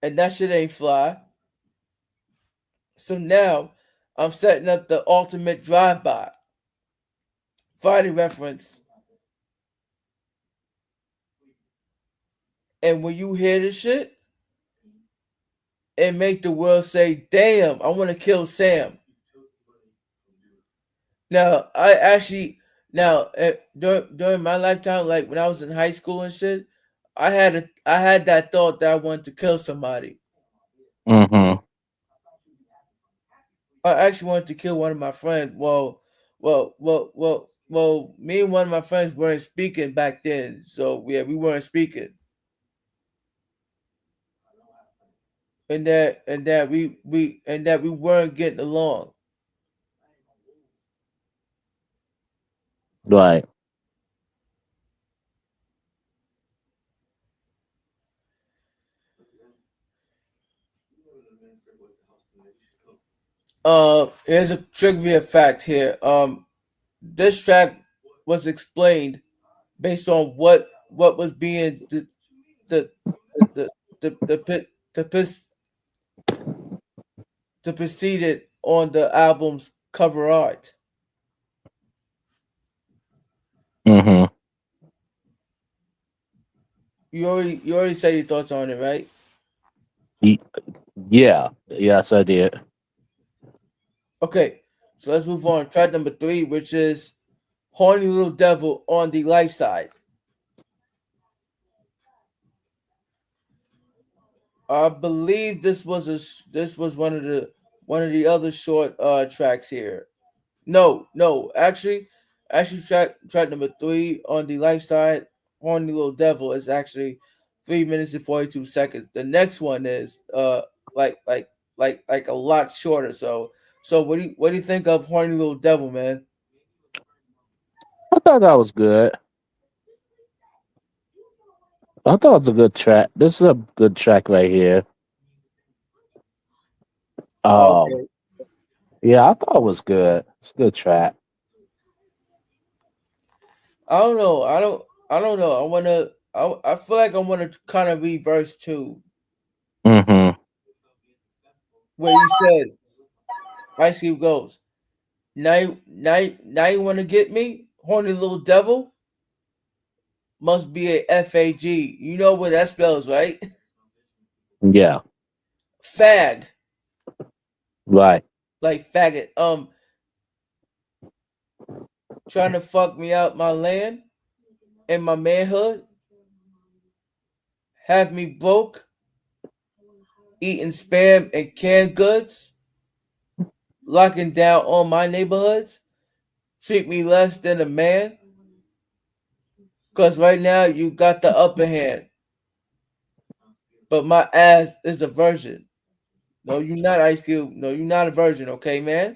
Speaker 1: And that shit ain't fly. So now I'm setting up the ultimate drive-by. Friday reference. And when you hear this shit, it make the world say, damn, I want to kill Sam. Now, I actually, now, during my lifetime, like when I was in high school and shit, I had that thought that I wanted to kill somebody.
Speaker 2: Mm-hmm.
Speaker 1: I actually wanted to kill one of my friends. Me and one of my friends weren't speaking back then, so yeah, we weren't speaking, and that we weren't getting along.
Speaker 2: Right.
Speaker 1: Here's a trivia fact here. This track was explained based on what was being the the the pit the pis the preceded on the album's cover art.
Speaker 2: Hmm.
Speaker 1: You already said your thoughts on it, right?
Speaker 2: Yeah. Yes, I did.
Speaker 1: Okay, so let's move on. Track number three, which is "Horny Little Devil" on the life side. I believe this was one of the other short tracks here. No, no, actually track number three on the life side, "Horny Little Devil" is actually 3 minutes and 42 seconds. The next one is like like like a lot shorter. So what do you think of "Horny Little Devil," man?
Speaker 2: I thought that was good. I thought it was a good track. This is a good track right here. Um,
Speaker 1: Okay,
Speaker 2: yeah, I thought it was good. It's a good track.
Speaker 1: I don't know. I don't know. I feel like I wanna kind of reverse too,
Speaker 2: Hmm.
Speaker 1: where he says Ice Cube goes, now you wanna get me? Horny little devil must be a FAG. You know what that spells, right?
Speaker 2: Yeah,
Speaker 1: Fag.
Speaker 2: right.
Speaker 1: Like faggot. Trying to fuck me out my land and my manhood, have me broke, eating spam and canned goods, locking down all my neighborhoods, treat me less than a man, cause right now you got the upper hand, but my ass is a virgin. No, you not Ice Cube. No, you not a virgin, okay, man?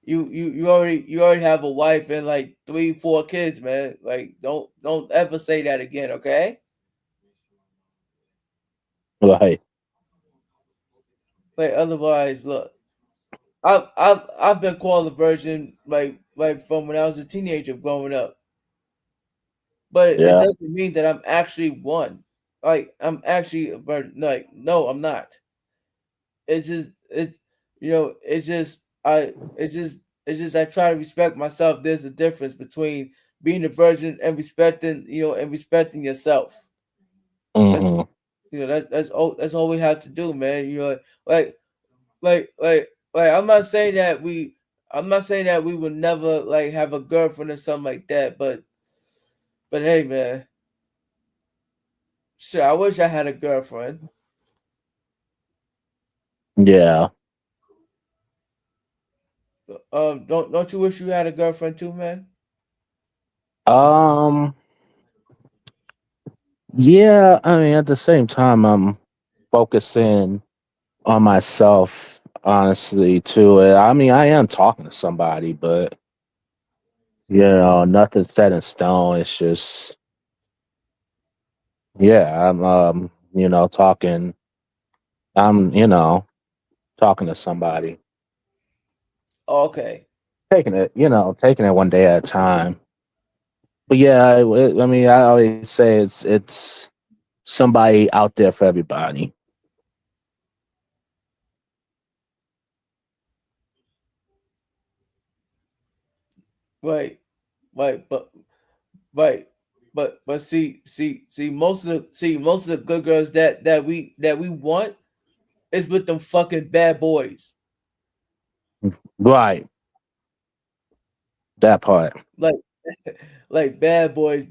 Speaker 1: You already have a wife and like 3 4 kids, man. Like don't ever say that again, okay?
Speaker 2: Right.
Speaker 1: Like otherwise, look, I've been called a virgin like from when I was a teenager growing up, but it
Speaker 2: Yeah.
Speaker 1: doesn't mean that I'm actually one. Like I'm actually a virgin. Like no, I'm not. It's just it it's just it's just I try to respect myself. There's a difference between being a virgin and respecting yourself. That's
Speaker 2: Hmm.
Speaker 1: that's all we have to do, man. Like like like like I'm not saying that we would never like have a girlfriend or something like that, but hey, man, sure, I wish I had a girlfriend.
Speaker 2: Yeah.
Speaker 1: Don't you wish you had a girlfriend too, man?
Speaker 2: Um. Yeah. I mean, at the same time, I'm focusing on myself, honestly. Too. I mean, I am talking to somebody, but nothing's set in stone. It's just, yeah, I'm, talking. I'm, talking to somebody,
Speaker 1: Okay.
Speaker 2: taking it one day at a time. But yeah, I mean, I always say it's somebody out there for everybody.
Speaker 1: Right, right, right, but see, most of the good girls that we want is with them fucking bad boys.
Speaker 2: Right, that part.
Speaker 1: Like like bad boys.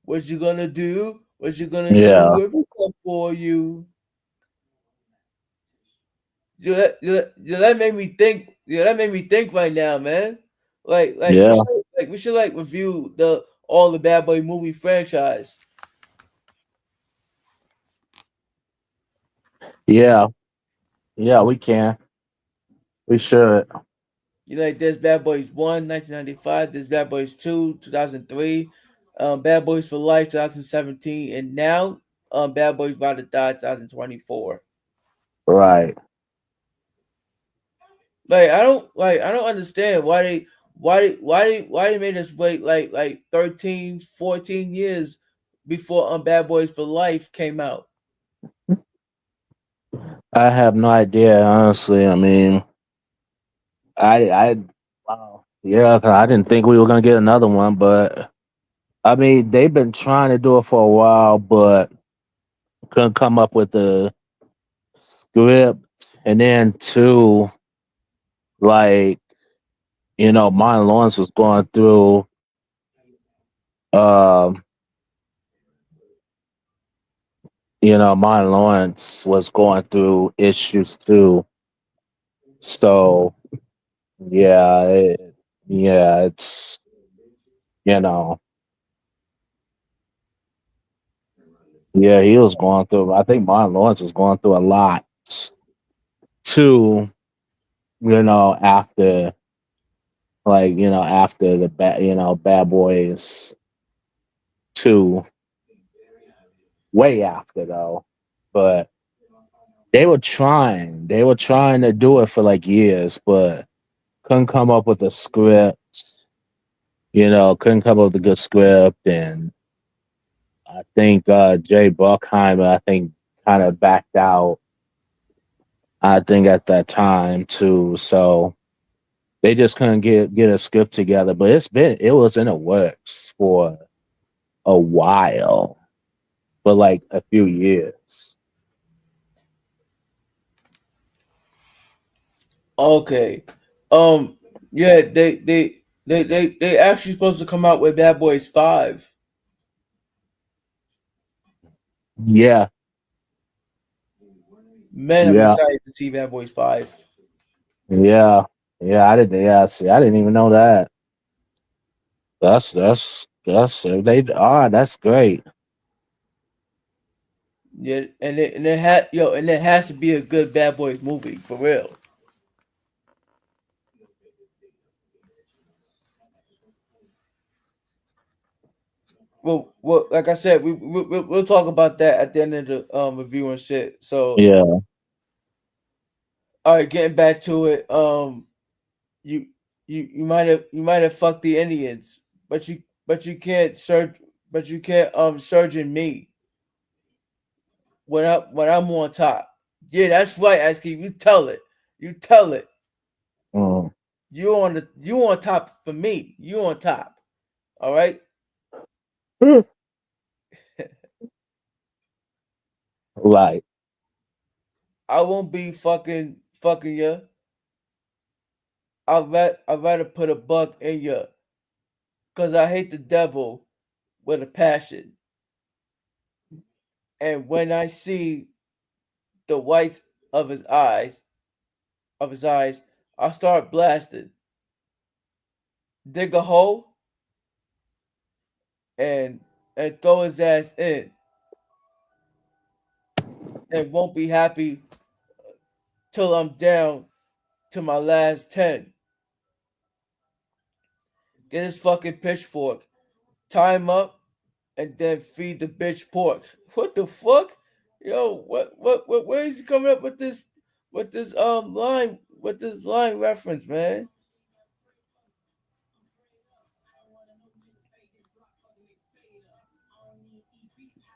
Speaker 1: What you gonna do? What you gonna
Speaker 2: Yeah,
Speaker 1: do if we come for you? That made me think. Yeah, that made me think right now, man. Like we
Speaker 2: yeah,
Speaker 1: should we should review the all the Bad Boy movie franchise.
Speaker 2: yeah, yeah. We can. We should.
Speaker 1: There's Bad Boys 1, 1995. There's Bad Boys 2, 2003. Bad Boys for Life, 2017. And now, Bad Boys About to Die, 2024.
Speaker 2: Right.
Speaker 1: I don't understand why they made us wait like 13, 14 years before Bad Boys for Life came out?
Speaker 2: I have no idea, honestly. I mean, I, wow, yeah, 'cause I didn't think we were gonna get another one, but I mean, they've been trying to do it for a while, but couldn't come up with the script. And then two, like Martin Lawrence was going through, um, Martin Lawrence was going through issues too. So yeah, yeah, you know, yeah, he was going through. I think Martin Lawrence was going through a lot too. After after the Bad Boys 2, way after though. But they were trying to do it for like years, but couldn't come up with a script. Couldn't come up with a good script, and I think Jay Bruckheimer, I think, kind of backed out. I think at that time too, so they just couldn't get a script together. But it was in the works for a while, for like a few years.
Speaker 1: Okay. Um. Yeah. They actually supposed to come out with Bad Boys 5.
Speaker 2: Yeah,
Speaker 1: Man, I'm
Speaker 2: yeah,
Speaker 1: excited to see Bad Boys 5.
Speaker 2: yeah, yeah. I didn't. Yeah, see, I didn't even know that. That's they are. That's great.
Speaker 1: Yeah, and it has to be a good Bad Boys movie for real. Well, like I said, we'll talk about that at the end of the review and shit. So,
Speaker 2: Yeah.
Speaker 1: all right, getting back to it. You you might have fucked the Indians, but you can't surge, but you can't surge in me when I'm on top. Yeah, that's right, Ice Cube. You tell it. You tell it.
Speaker 2: Mm.
Speaker 1: You on top for me. You on top. All right.
Speaker 2: Right.
Speaker 1: I won't be fucking you. I'd rather put a buck in you, cause I hate the devil with a passion. And when I see the whites of his eyes, I start blasting. Dig a hole and throw his ass in, and won't be happy till I'm down to my last 10. Get his fucking pitchfork, tie him up, and then feed the bitch pork. What the fuck? Yo, what where is he coming up with this line reference, man?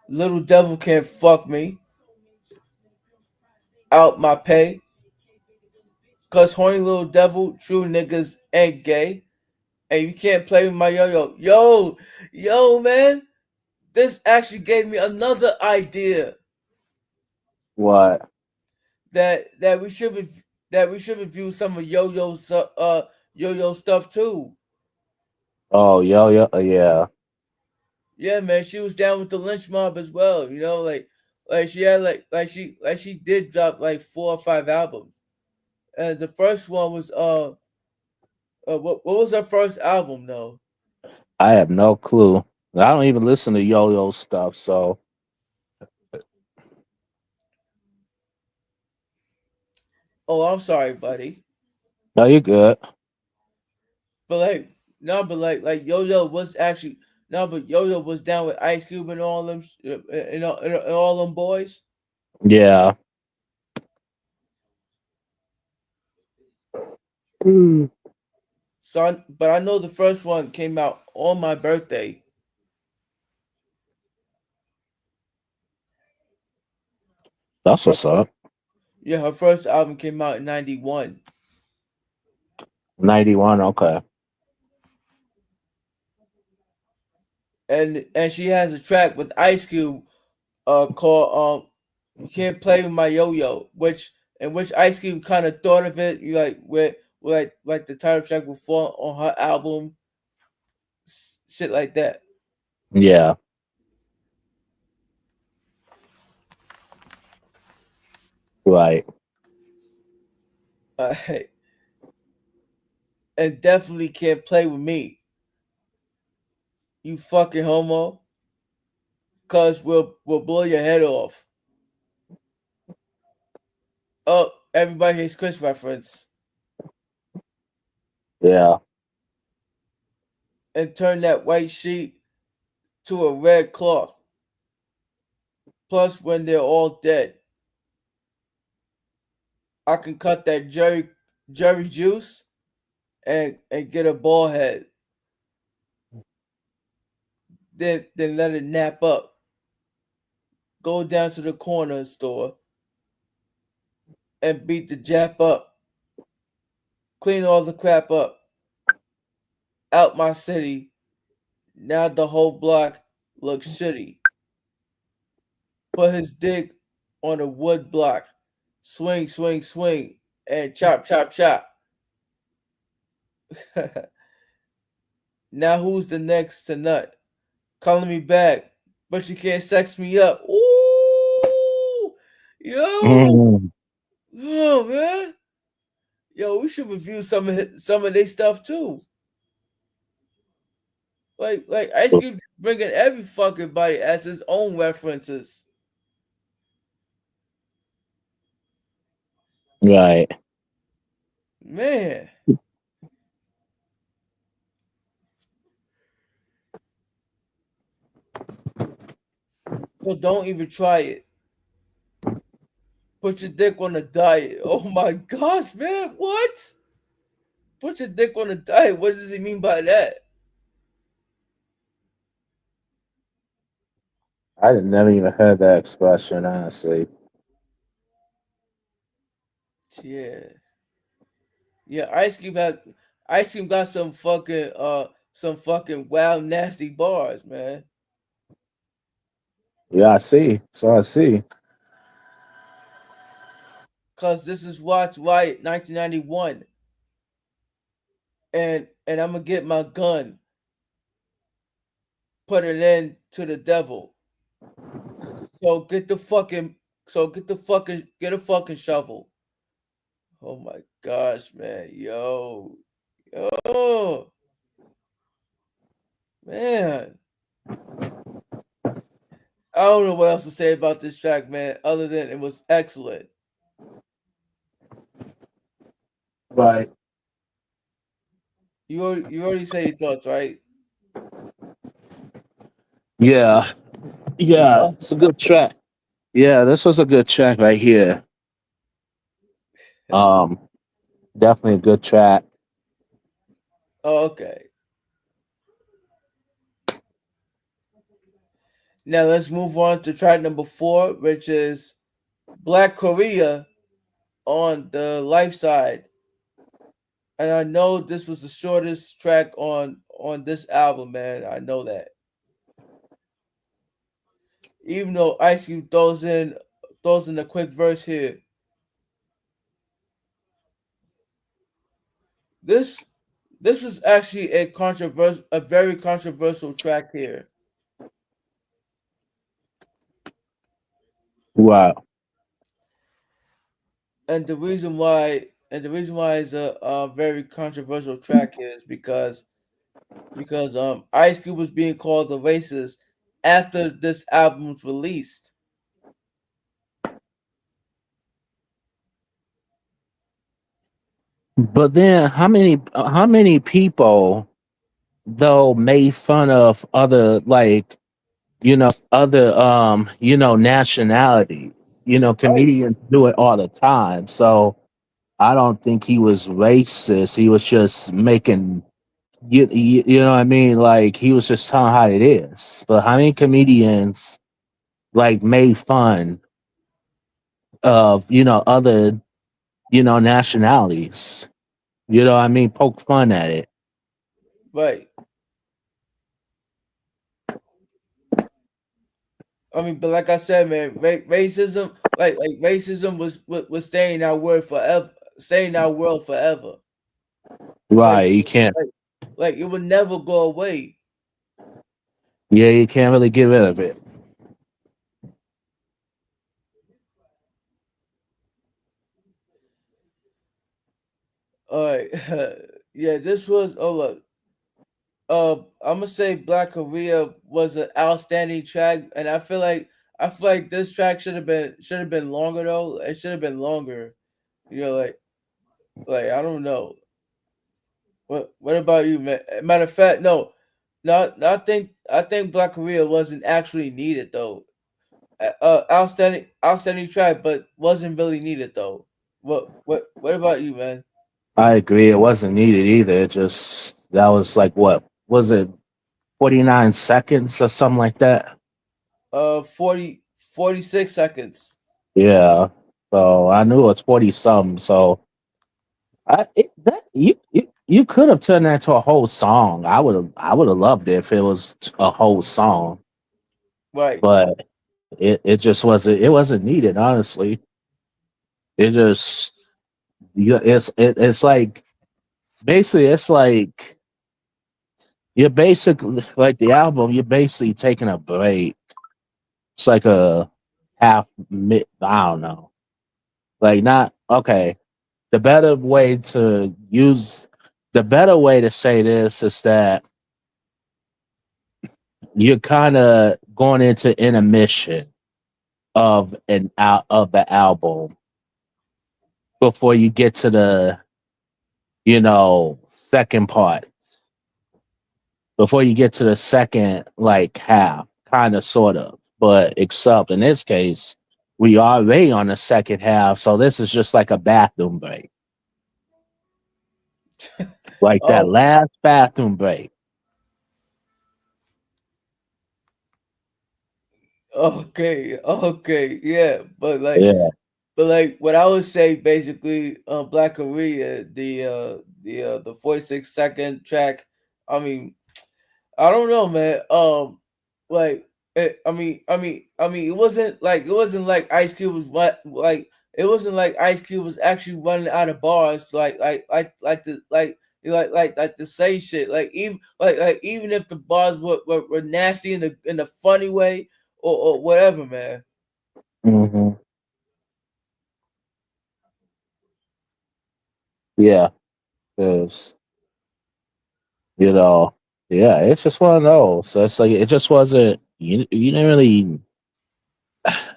Speaker 1: Little devil can't fuck me out my pay. Cause horny little devil, true niggas ain't gay. And you can't play with my yo. Yo, man. This actually gave me another idea
Speaker 2: What?
Speaker 1: that we should review some of yo stuff too.
Speaker 2: Oh, yo, yeah,
Speaker 1: Yeah, man, she was down with the Lynch Mob as well. Like she had like she did drop like 4 or 5 albums. And the first one was what was her first album though?
Speaker 2: I have no clue. I don't even listen to yo stuff. So
Speaker 1: Oh, I'm sorry, buddy.
Speaker 2: no, you're good.
Speaker 1: But like no, but like Yo was actually no, but Yo was down with Ice Cube and all them and all them boys.
Speaker 2: Yeah. Mm.
Speaker 1: but I know the first one came out on my birthday.
Speaker 2: That's
Speaker 1: Her,
Speaker 2: what's up.
Speaker 1: yeah, her first album came out in '91,
Speaker 2: 91. Okay.
Speaker 1: and she has a track with Ice Cube called "You Can't Play with My Yo-Yo," which in which Ice Cube kind of thought of it, you like where like the title track would fall on her album, shit like that.
Speaker 2: Yeah. Right.
Speaker 1: Uh, and definitely can't play with me, you fucking homo, cause we'll blow your head off. Oh, everybody hates Chris reference,
Speaker 2: Yeah.
Speaker 1: and turn that white sheet to a red cloth. Plus, when they're all dead, I can cut that Jerry juice and get a ball head. Then let it nap up. Go down to the corner store and beat the jap up. Clean all the crap up. Out my city. Now the whole block looks shitty. Put his dick on a wood block. Swing, swing, swing. And chop, chop, chop. Now who's the next to nut? Calling me back, but you can't sex me up. Ooh, yo,
Speaker 2: Mhm.
Speaker 1: oh man, yo, we should review some of their stuff too. Like Ice Cube bringing every fucking body as his own references.
Speaker 2: Right.
Speaker 1: Man, so don't even try it. Put your dick on a diet. Oh my gosh, man, what? Put your dick on a diet. What does he mean by that?
Speaker 2: I didn't never even heard that expression, honestly.
Speaker 1: Yeah, yeah. Ice Cube got some fucking wild nasty bars, man.
Speaker 2: Yeah, I see. So I see.
Speaker 1: Cause this is Watch Riot 1991, and I'm gonna get my gun, put an end to the devil. So get the fucking get a fucking shovel. Oh my gosh, man, yo, man. I don't know what else to say about this track, man, other than it was excellent.
Speaker 2: Right.
Speaker 1: You already say your thoughts, right?
Speaker 2: Yeah. Yeah.
Speaker 1: Oh,
Speaker 2: It's a good track. Yeah, this was a good track right here. Um, Definitely a good track.
Speaker 1: oh, okay. Now let's move on to track number 4, which is Black Korea on the Life side. And I know this was the shortest track on this album, man. I know that. Even though Ice Cube throws in a quick verse here. This this was actually a very controversial track here.
Speaker 2: Wow.
Speaker 1: And the reason why it's a very controversial track here is because Ice Cube was being called a racist after this album was released.
Speaker 2: But then how many people though made fun of other like other nationalities.
Speaker 1: Oh,
Speaker 2: Comedians do it all the time. So I don't think he was racist. He was just making you know what I mean. Like he was just telling how it is. But how many comedians like made fun of other nationalities? You know what I mean? Poke fun at it.
Speaker 1: Right. I mean, but like I said, man, racism, like racism was staying in our world forever, staying in our world forever. Like,
Speaker 2: Right. You can't.
Speaker 1: like, like it would never go away.
Speaker 2: Yeah, you can't really get rid of it.
Speaker 1: All right, yeah, this was. Oh look, I'm gonna say Black Korea was an outstanding track, and I feel like this track should have been longer though. It should have been longer. You know, like I don't know. What about you, man? Matter of fact, no, no. I think Black Korea wasn't actually needed though. Outstanding track, but wasn't really needed though. What about you, man?
Speaker 2: I agree. It wasn't needed either. It just that was like what was it 49 seconds or something like that.
Speaker 1: 46 seconds.
Speaker 2: Yeah. So I knew it was 40 something. So you could have turned that into a whole song. I would have loved it if it was a whole song,
Speaker 1: Right.
Speaker 2: but it just wasn't needed. Honestly, it just it's like basically it's like you're basically like the album. You're basically taking a break. It's like a half mid. I don't know. Like not okay. The better way to use the better way to say this is that you're kind of going into intermission of an out of the album before you get to the second part, before you get to the second like half, kind of sort of, but except in this case we are already on the second half, so this is just like a bathroom break, like that
Speaker 1: Oh,
Speaker 2: last bathroom break.
Speaker 1: okay, okay, yeah,
Speaker 2: Yeah.
Speaker 1: but like what I would say basically, Black Korea, the 46 second track. I mean, I don't know, man. Like, it wasn't like Ice Cube was what like it wasn't like Ice Cube was actually running out of bars, like to say shit, like even if the bars were nasty in a funny way or whatever, man.
Speaker 2: Hmm. Yeah, because you know, yeah, it's just one of those. So it's like it just wasn't. You didn't really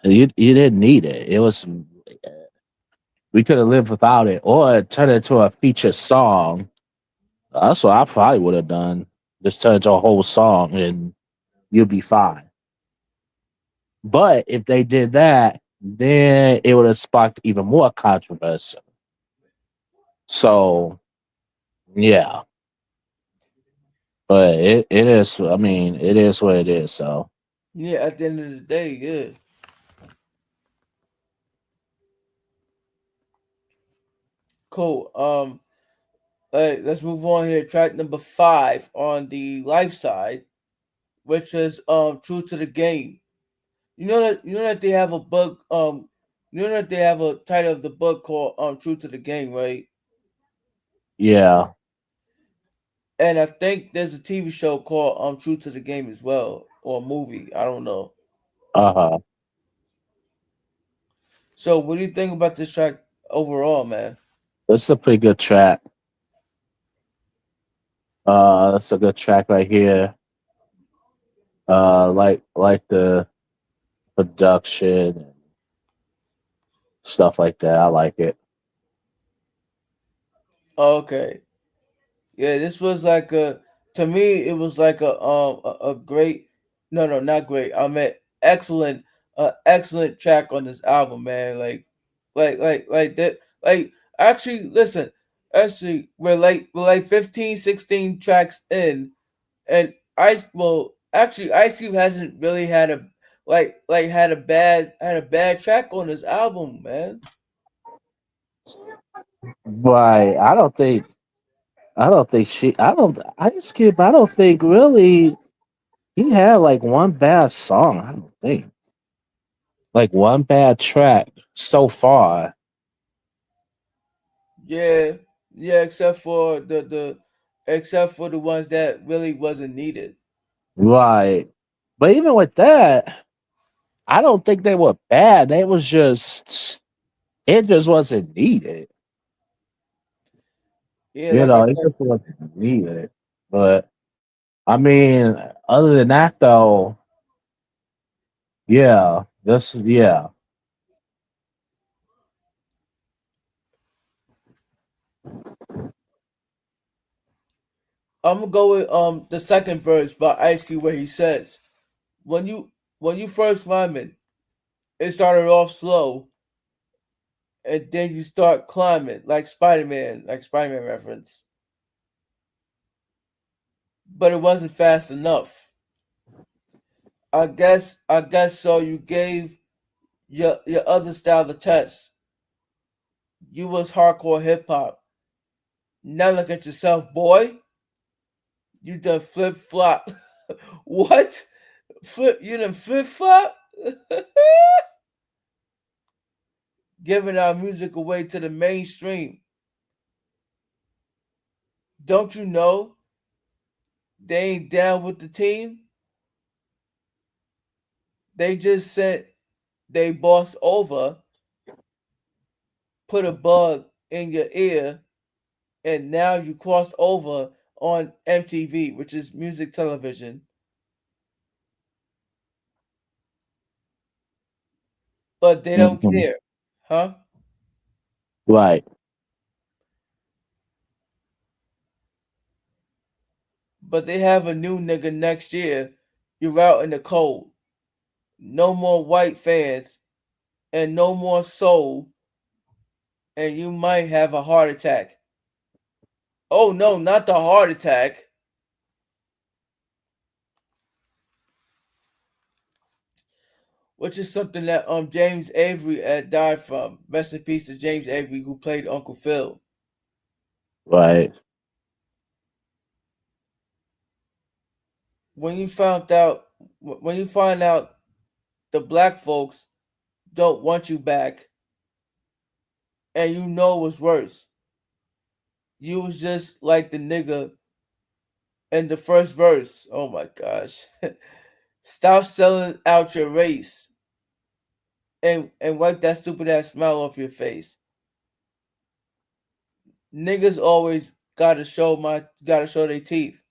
Speaker 2: you didn't need it. It was we could have lived without it, or turn it into a feature song. That's what I probably would have done. Just turn it into a whole song, and you'd be fine. But if they did that, then it would have sparked even more controversy. So yeah, but it is. I mean, it is what it is. So
Speaker 1: Yeah, at the end of the day, yeah. Cool. Let's move on here. Track number 5 on the life side, which is True to the Game. You know that they have a book you know that they have a title of the book called True to the Game, right?
Speaker 2: yeah,
Speaker 1: And I think there's a TV show called True to the Game as well, or a movie. I don't know.
Speaker 2: uh-huh.
Speaker 1: So what do you think about this track overall, man?
Speaker 2: It's a pretty good track. That's a good track right here. Like the production and stuff like that. I like it.
Speaker 1: Okay. Yeah, this was like a to me it was like a great no, not great. I meant excellent excellent track on this album, man. Like that like Actually, listen. Actually, we're like 15, 16 tracks in, and Ice Cube hasn't really had a bad track on his album, man.
Speaker 2: Right. I don't Ice Cube, I don't think really he had like one bad song. I don't think. Like one bad track so far.
Speaker 1: Yeah, yeah, except for the ones that really wasn't needed.
Speaker 2: Right. But even with that, I don't think they were bad. They was just it just wasn't needed.
Speaker 1: Yeah, like I
Speaker 2: It
Speaker 1: said,
Speaker 2: just wasn't needed. But I mean, other than that though, yeah, yeah.
Speaker 1: I'm gonna go with the second verse by Ice Cube where he says, "When you first rhyming, it started off slow, and then you start climbing like Spider Man reference, but it wasn't fast enough. I guess so. You gave your other style the test. You was hardcore hip hop. Now look at yourself, boy. You done flip flop. What? You done flip flop? Giving our music away to the mainstream. Don't you know they ain't down with the team? They just sent they boss over, put a bug in your ear, and now you crossed over on MTV, which is music television, but they don't
Speaker 2: Mhm.
Speaker 1: care, huh?
Speaker 2: Right.
Speaker 1: But they have a new nigga next year. You're out in the cold. No more white fans and no more soul, and you might have a heart attack. Oh no, not the heart attack, which is something that James Avery had died from. Rest in peace to James Avery, who played Uncle Phil.
Speaker 2: Right.
Speaker 1: When you found out, when you find out the black folks don't want you back, and you know what's worse, you was just like the nigga in the first verse. Oh my gosh. Stop selling out your race and wipe that stupid ass smile off your face. Niggas always gotta show their teeth.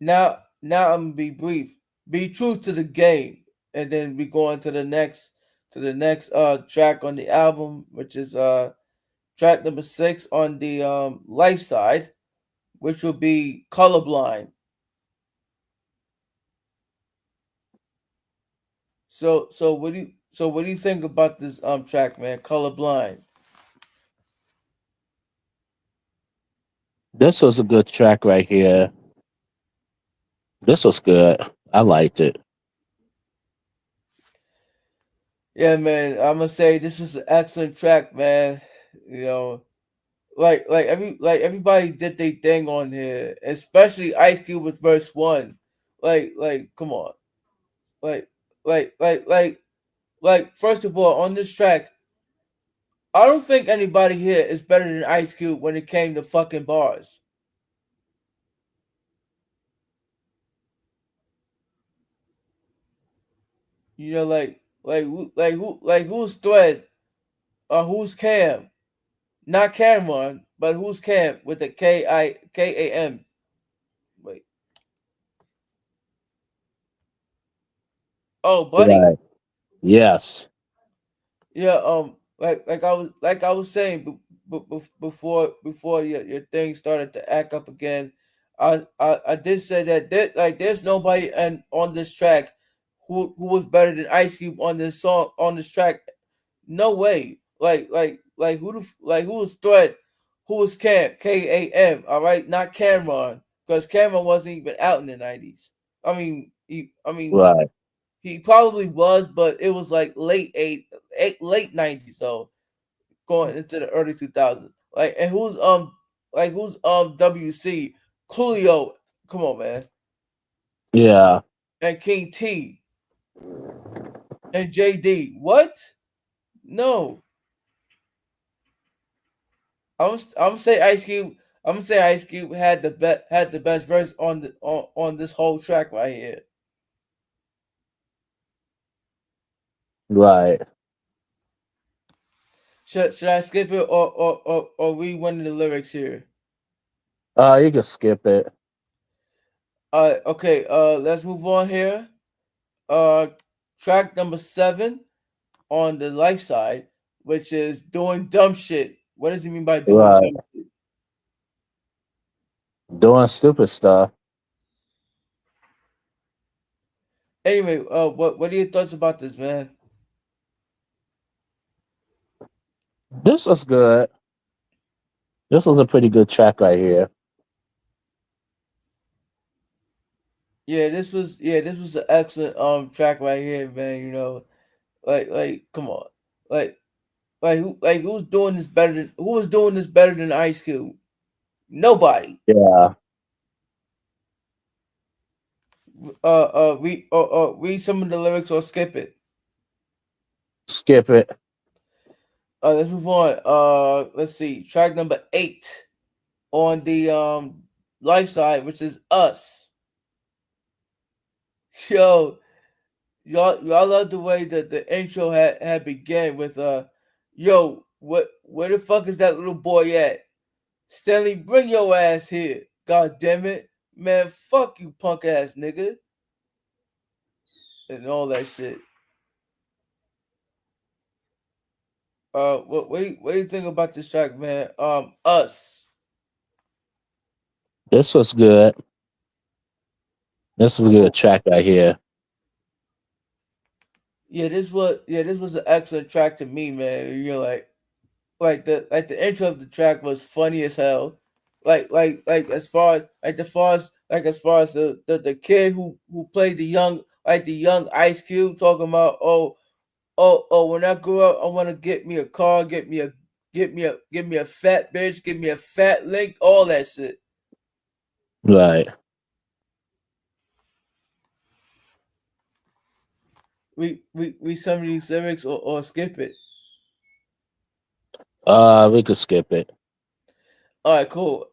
Speaker 1: Now I'm gonna be brief. Be true to the game. And then we go on to the next track on the album, which is track number 6 on the life side, which will be Colorblind. So what do you think about this track, man? Colorblind.
Speaker 2: This was a good track right here. This was good. I liked it.
Speaker 1: Yeah, man. I'm gonna say this was an excellent track, man. You know, everybody did their thing on here, especially Ice Cube with verse one. Come on. Like like like like first of all, on this track, I don't think anybody here is better than Ice Cube when it came to fucking bars. You know, who's Thread or who's Cam? Not Cameron, but who's Cam with the Kam? Wait. Oh, buddy.
Speaker 2: Right. Yes.
Speaker 1: Yeah. Like I was saying before your thing started to act up again. I did say that there's nobody on this track who was better than Ice Cube on this track. No way. like who was Threat, who was Cam, Kam, all right, not Cameron, because Cameron wasn't even out in the '90s. I mean,
Speaker 2: Right.
Speaker 1: he probably was, but it was like late '90s though, going into the early 2000s. Who's WC, Coolio, come on man,
Speaker 2: Yeah.
Speaker 1: and King T and JD. What? No, I'm gonna say Ice Cube. I'm gonna say Ice Cube had the best verse on this whole track right here.
Speaker 2: Right.
Speaker 1: Should I skip it or read one of the lyrics here?
Speaker 2: You can skip it.
Speaker 1: Okay. Let's move on here. Uh, Track number 7 on the life side, which is doing dumb shit. What does he mean by doing
Speaker 2: Right.
Speaker 1: dumb shit?
Speaker 2: Doing stupid stuff.
Speaker 1: Anyway, what are your thoughts about this, man?
Speaker 2: This was good. This was a pretty good track right here.
Speaker 1: This was an excellent track right here, man. You know, come on, like who's doing this better than who was doing this better than Ice Cube? Nobody.
Speaker 2: Yeah.
Speaker 1: Read some of the lyrics or skip it.
Speaker 2: Skip it.
Speaker 1: Let's move on. Let's see. Track number 8 on the life side, which is Us. Yo, y'all love the way that the intro had began with yo, where the fuck is that little boy at? Stanley, bring your ass here. God damn it. Man, fuck you punk ass nigga. And all that shit. What do you think about this track, man? Us.
Speaker 2: This was good. This is a good track right here.
Speaker 1: This was an excellent track to me, man. You're like the intro of the track was funny as hell. As far as the kid who played the young Ice Cube talking about when I grow up I want to get me a car, get me a fat bitch, get me a fat link, all that shit.
Speaker 2: Right.
Speaker 1: We some of these lyrics or skip it.
Speaker 2: We could skip it.
Speaker 1: All right, cool.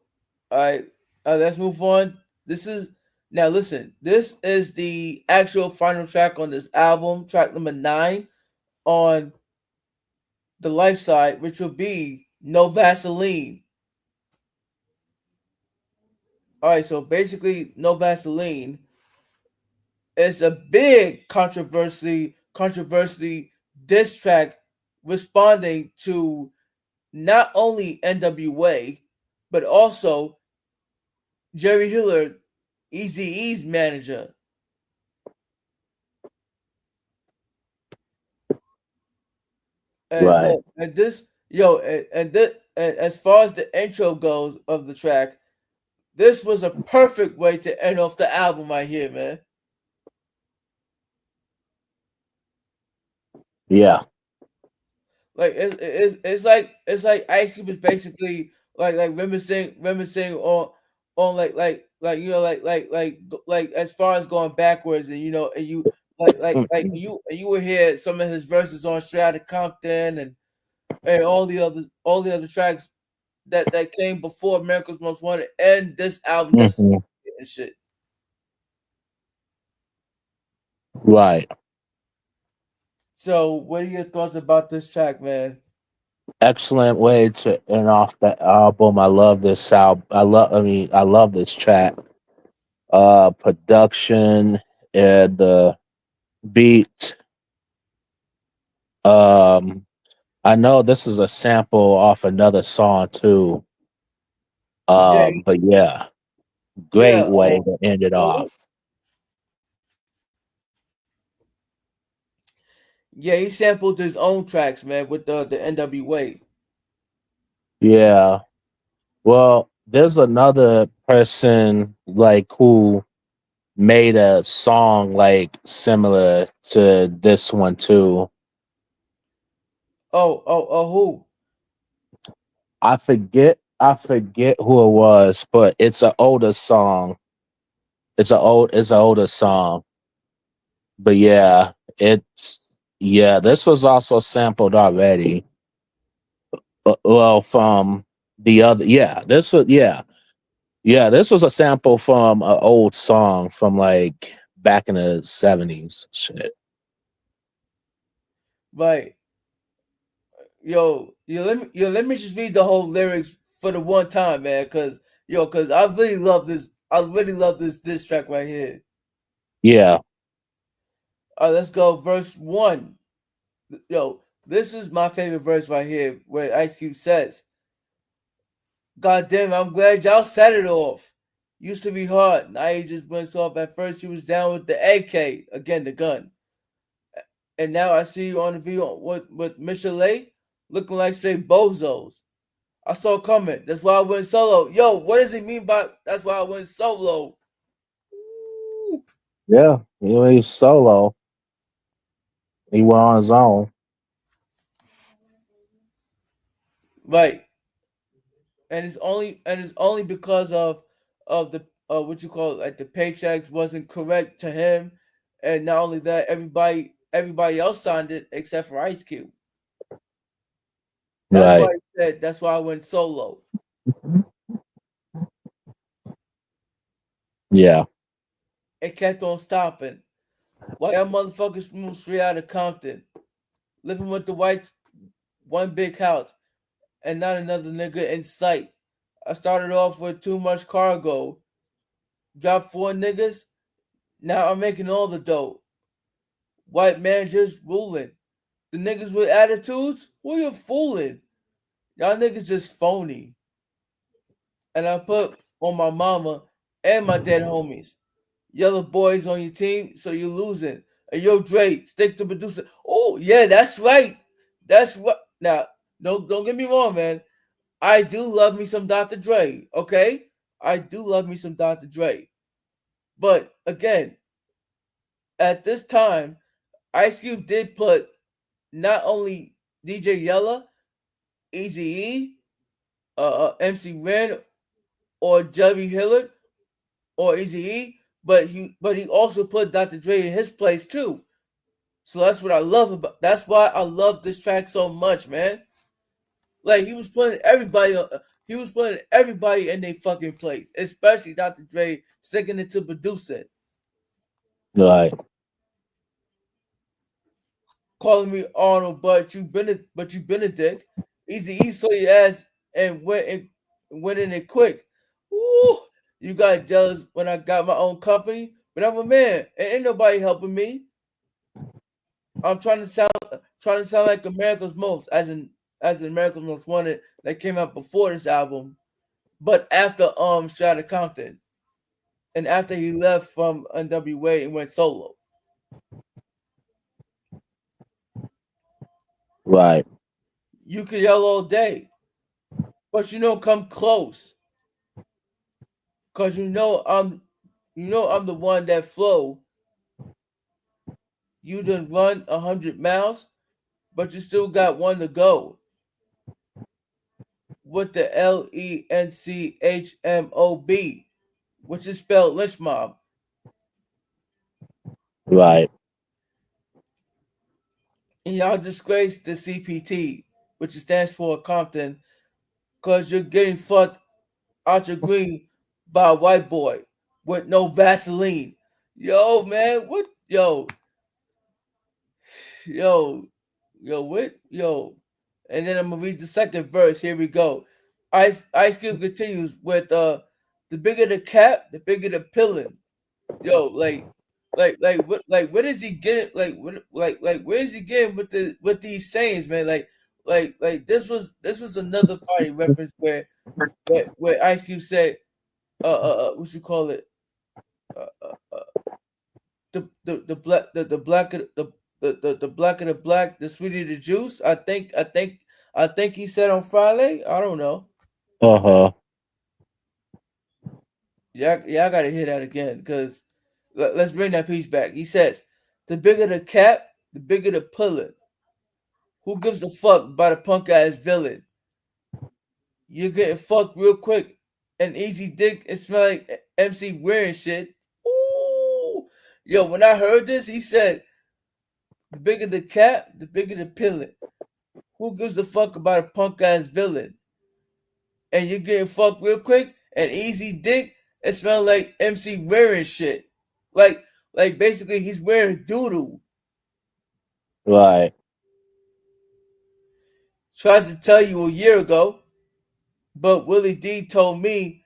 Speaker 1: All right, let's move on. This is Now listen. This is the actual final track on this album, track number 9 on the life side, which will be No Vaseline. All right, so basically, No Vaseline is a big controversy diss track responding to not only NWA but also Jerry Hillard, Easy E's manager. And
Speaker 2: Right.
Speaker 1: yo, and this yo, and this and as far as the intro goes of the track, this was a perfect way to end off the album right here, man.
Speaker 2: Yeah.
Speaker 1: Like it's like Ice Cube is basically like reminiscing on like as far as going backwards, and you know, and you and you would hear some of his verses on Straight Outta Compton and all the other tracks that came before America's Most Wanted and this album that's
Speaker 2: Hmm.
Speaker 1: and shit.
Speaker 2: Right.
Speaker 1: So what are your thoughts about this track, man?
Speaker 2: Excellent way to end off the album. I love this album. I love this track. Production and the beat. Um, I know this is a sample off another song too.
Speaker 1: Yeah,
Speaker 2: But yeah, great
Speaker 1: yeah.
Speaker 2: way to end it off.
Speaker 1: Yeah, he sampled his own tracks, man, with the NWA.
Speaker 2: Yeah. Well, there's another person like who made a song like similar to this one too.
Speaker 1: Who?
Speaker 2: I forget who it was, but it's an older song. It's an older song. But yeah, this was also sampled already. Well, from the other, this was a sample from an old song from like back in the '70s. Shit.
Speaker 1: Right. Let me just read the whole lyrics for the one time, man, cause I really love this. I really love this diss track right here.
Speaker 2: Yeah,
Speaker 1: All right, let's go. Verse one. Yo, this is my favorite verse right here, where Ice Cube says, "God damn, I'm glad y'all set it off. Used to be hard. Now he just went off. At first, he was down with the AK, again the gun, and now I see you on the video with Michelet, looking like straight bozos. I saw it coming. That's why I went solo. Yo, what does he mean by that's why I went solo? Ooh.
Speaker 2: yeah. He was solo. He went on his own.
Speaker 1: Right, and it's only because of the what you call it, like the paychecks wasn't correct to him, and not only that, everybody else signed it except for Ice Cube. That's why
Speaker 2: Right.
Speaker 1: he said that's why I went solo.
Speaker 2: Yeah.
Speaker 1: It kept on stopping. Why y'all motherfuckers moved straight out of Compton, living with the whites, one big house, and not another nigga in sight. I started off with too much cargo, dropped four niggas, now I'm making all the dough. White man just ruling. The niggas with attitudes, who you fooling? Y'all niggas just phony. And I put on my mama and my dead homies. Yellow boys on your team, so you losing. And yo, Dre, stick to producer. Oh, yeah, that's right. That's what. Now, don't get me wrong, man. I do love me some Dr. Dre, okay? I do love me some Dr. Dre. But again, at this time, Ice Cube did put not only DJ Yella, Easy E, MC Ren, or Jubby Hillard, or Easy E, but he also put Dr. Dre in his place too. So that's what I love about. That's why I love this track so much, man. Like he was putting everybody in their fucking place, especially Dr. Dre sticking it to producing,
Speaker 2: Right.
Speaker 1: calling me Arnold, but you been a dick. Easy E saw your ass and went in it quick. Ooh, you got jealous when I got my own company, but I'm a man and ain't nobody helping me. I'm trying to sound like America's Most, as in America's Most Wanted that came out before this album, but after Strata Compton and after he left from NWA and went solo.
Speaker 2: Right.
Speaker 1: You can yell all day, but you don't come close, cause I'm the one that flow. You done run 100 miles, but you still got one to go. With the Lenchmob, which is spelled Lynch Mob,
Speaker 2: Right.
Speaker 1: and y'all disgrace the CPT, which stands for Compton, cause you're getting fucked out your green by a white boy with no Vaseline. Yo, man, what? Yo, what? Yo. And then I'm gonna read the second verse. Here we go. Ice Cube continues with the bigger the cap, the bigger the pillin'. Yo, what is he getting? Where is he getting with these sayings, man? This was another fighting reference where Ice Cube said, what you call it? Uh, uh, the black the blacker the blacker the black, the sweeter the juice. I think I think he said on Friday. I don't know.
Speaker 2: Uh huh.
Speaker 1: Yeah, I gotta hear that again because let's bring that piece back. He says, "The bigger the cap, the bigger the pulling. Who gives a fuck about a punk ass villain? You're getting fucked real quick. An easy dick. It smell like MC wearing shit." Ooh, yo, when I heard this, he said, "The bigger the cap, the bigger the pilling. Who gives a fuck about a punk ass villain? And you're getting fucked real quick. An easy dick. It smell like MC wearing shit. Like, like basically he's wearing doodoo."
Speaker 2: Right.
Speaker 1: Tried to tell you a year ago, but Willie D told me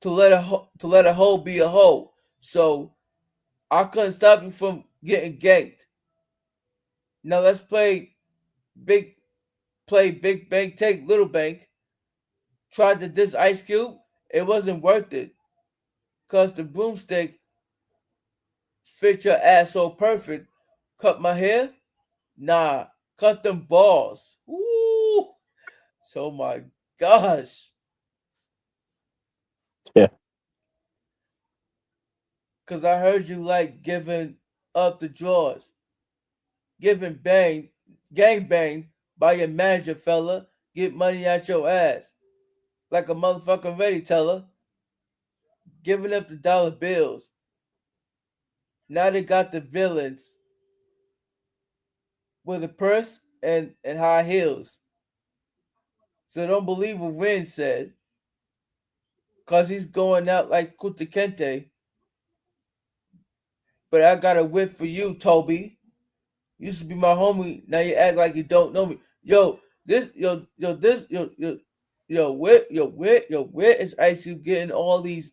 Speaker 1: to let a hoe be a hoe. So I couldn't stop you from getting ganked. Now let's big play big bank take little bank. Tried to diss Ice Cube, it wasn't worth it. Cause the broomstick fit your ass so perfect. Cut my hair? Nah, cut them balls. Ooh. So my gosh.
Speaker 2: Yeah.
Speaker 1: Cause I heard you like giving up the drawers. Giving gang bang by your manager, fella. Get money out your ass. Like a motherfucking ready teller. Giving up the dollar bills. Now they got the villains with a purse and high heels. So don't believe what Ren said. Cause he's going out like Kuta Kente. But I got a whip for you, Toby. Used to be my homie. Now you act like you don't know me. Yo, this where is Ice Cube getting all these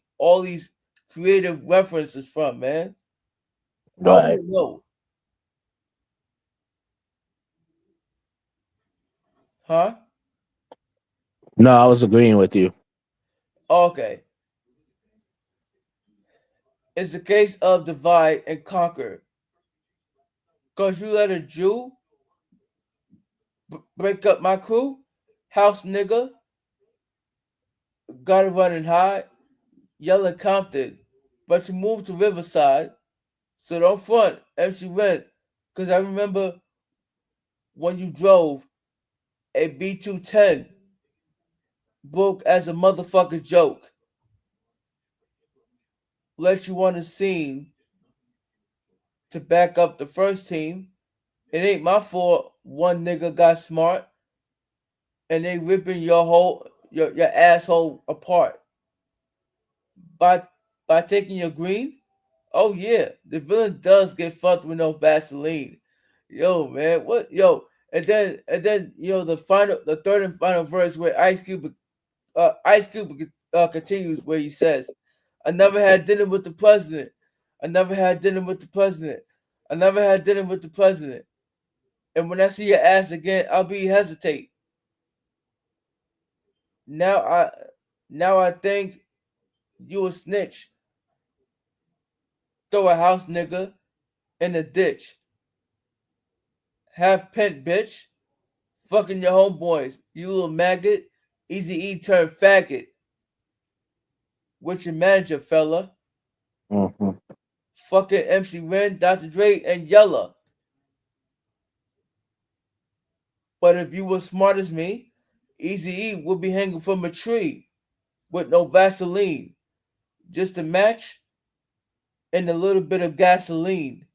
Speaker 1: creative references from, man? I want
Speaker 2: Right.
Speaker 1: to know, huh?
Speaker 2: No, I was agreeing with you.
Speaker 1: Okay, it's a case of divide and conquer. Cause you let a Jew break up my crew, house nigga, gotta run and hide, yelling Compton, but you moved to Riverside, so don't front MC Rent. Cause I remember when you drove a B210 broke as a motherfucking joke. Let you on the scene to back up the first team. It ain't my fault one nigga got smart and they ripping your asshole apart by taking your green. Oh yeah, the villain does get fucked with no Vaseline. Yo man, what yo? And then the third and final verse where Ice Cube continues where he says, "I never had dinner with the president. I never had dinner with the president. I never had dinner with the president. And when I see your ass again, I'll be hesitate. Now I now I think you a snitch. Throw a house nigga in a ditch. Half pent bitch. Fucking your homeboys. You little maggot. Easy E turn faggot. With your manager, fella.
Speaker 2: Hmm.
Speaker 1: Fucking MC Ren, Dr. Dre, and Yella. But if you were smart as me, Easy E would be hanging from a tree with no Vaseline. Just a match and a little bit of gasoline."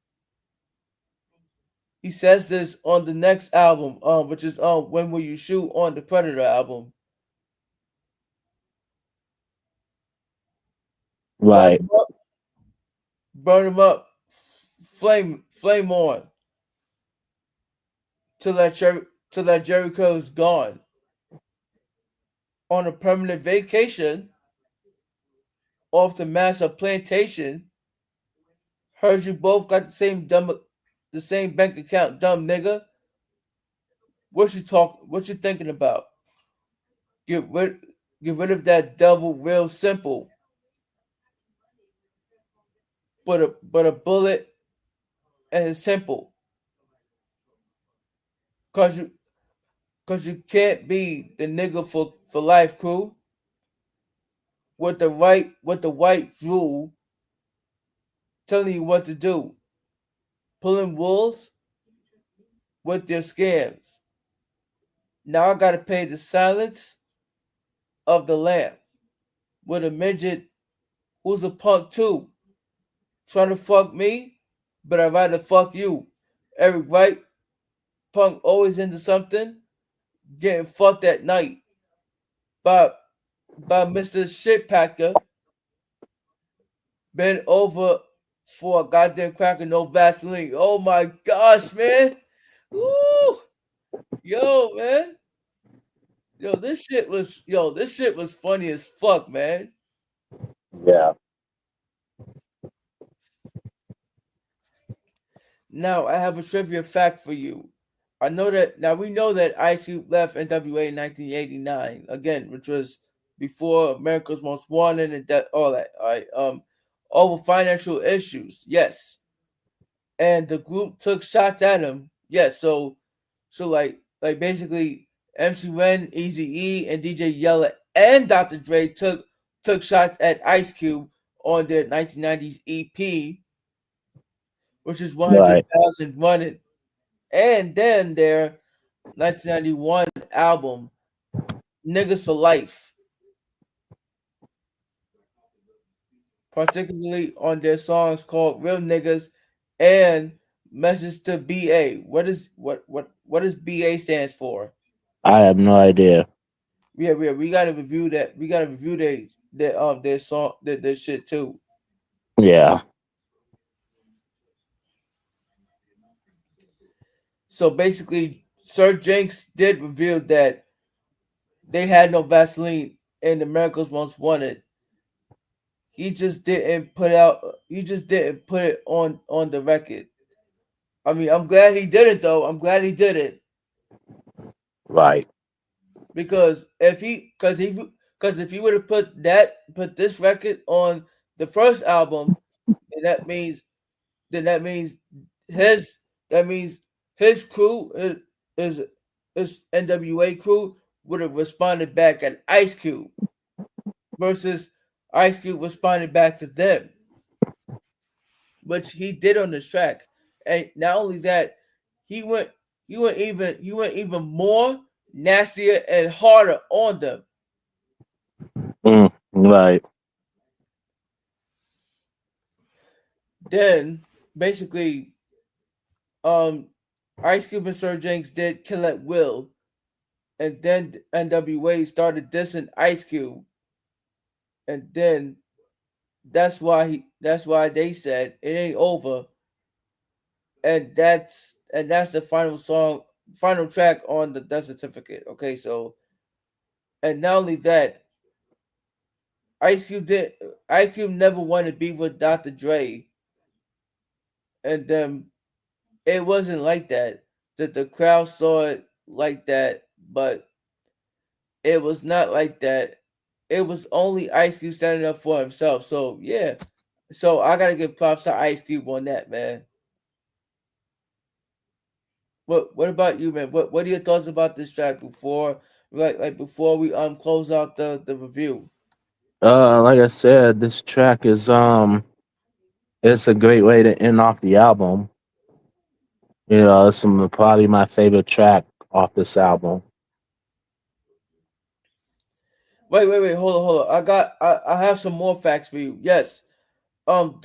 Speaker 1: He says this on the next album, which is When Will You Shoot on the Predator album. Light
Speaker 2: Right.
Speaker 1: 'em up, burn 'em up, flame on till that Jericho is gone. On a permanent vacation off the master plantation. Heard you both got the same bank account, dumb nigga. What you thinking about? Get rid get rid of that devil real simple. But a bullet and it's simple. Cause you cause you can't be the nigga for life crew with the white drool telling you what to do, pulling wolves with their scams. Now I gotta pay the silence of the lamb with a midget who's a punk too, trying to fuck me, but I'd rather fuck you. Eric Wright, punk always into something, getting fucked at night by Mr. Shitpacker, been over for a goddamn cracker, no Vaseline. Oh my gosh, man. Woo! Yo, man. This shit was funny as fuck, man.
Speaker 2: Yeah,
Speaker 1: Now I have a trivia fact for you. I know that now we know that Ice Cube left NWA in 1989 again, which was before America's Most Wanted and that all that. All right, over financial issues, yes, and the group took shots at him, yes. So like basically MC Ren, Easy E, and DJ Yella and Dr. Dre took shots at Ice Cube on their 1990s EP, which is
Speaker 2: right.
Speaker 1: 100,000 running, and then their 1991 album Niggas for Life, particularly on their songs called Real Niggas and Message to BA. What does BA stands for?
Speaker 2: I have no idea.
Speaker 1: We gotta review that. We gotta review their song their shit too.
Speaker 2: Yeah,
Speaker 1: So basically, Sir Jenks did reveal that they had no Vaseline in America's Most Wanted. He just didn't put out. He just didn't put it on the record. I mean, I'm glad he did it though. I'm glad he did it
Speaker 2: right.
Speaker 1: because if he would have put this record on the first album, then that means his that means his crew is his NWA crew would have responded back at Ice Cube versus Ice Cube responded back to them, which he did on this track. And not only that, he went he went even more nastier and harder on them.
Speaker 2: Right.
Speaker 1: Then basically, um, Ice Cube and Sir Jenks did Kill at Will, and then NWA started dissing Ice Cube, and then that's why they said it ain't over, and that's the final track on the death certificate. Okay, so and not only that, Ice Cube did Ice Cube never wanted to be with Dr. Dre, and then it wasn't like that. That the crowd saw it like that, but it was not like that. It was only Ice Cube standing up for himself. So yeah, so I gotta give props to Ice Cube on that, man. What about you, man? What are your thoughts about this track before before we close out the review?
Speaker 2: Like I said, this track is it's a great way to end off the album. You know, it's probably my favorite track off this album.
Speaker 1: Wait, hold on. I have some more facts for you. Yes. So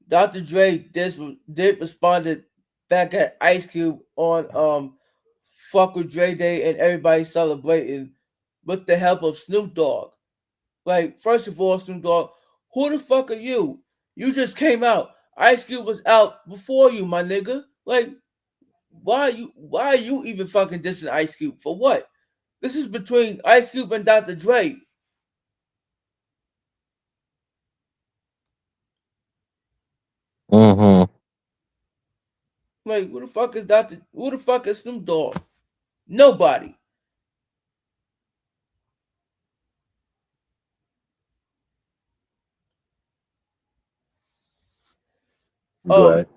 Speaker 1: Dr. Dre did responded back at Ice Cube on Fuck with Dre Day and everybody celebrating with the help of Snoop Dogg. Like, first of all, Snoop Dogg, who the fuck are you? You just came out. Ice Cube was out before you, my nigga. Like, why are you even fucking dissing Ice Cube? For what? This is between Ice Cube and Dr. Dre.
Speaker 2: Mm-hmm.
Speaker 1: Like, who the fuck is Snoop Dogg? Nobody. Um,
Speaker 2: Right.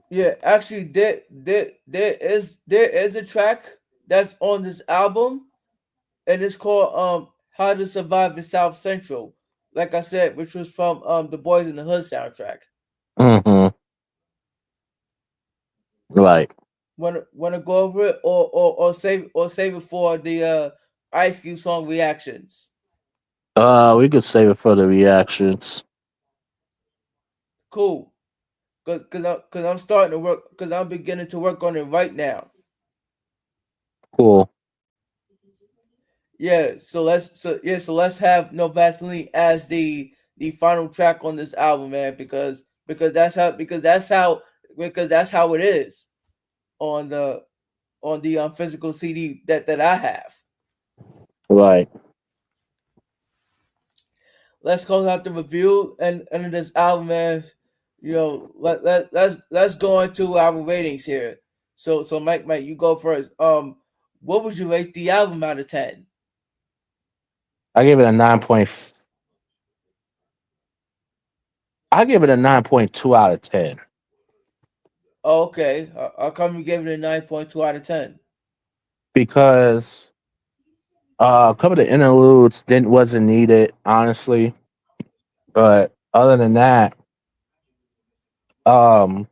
Speaker 1: yeah, actually there is a track that's on this album, and it's called How to Survive in South Central. Like I said, which was from the Boys in the Hood soundtrack.
Speaker 2: Mm-hmm. Right.
Speaker 1: Wanna go over it, or save it for the Ice Cube song reactions.
Speaker 2: We could save it for the reactions.
Speaker 1: Cool, cause I'm starting to work, cause I'm beginning to work on it right now.
Speaker 2: Cool.
Speaker 1: So let's have No Vaseline as the final track on this album, man, because that's how it is on the physical CD that I have.
Speaker 2: Right.
Speaker 1: Let's close out the review and this album, man. Let's go into our ratings here. So Mike, you go first. What would you rate the album out of 10?
Speaker 2: I give it a 9. I give it a 9.2 out of 10
Speaker 1: Oh, okay. How come you gave it a 9.2 out of 10?
Speaker 2: because a couple of the interludes didn't wasn't needed, honestly. But other than that, um,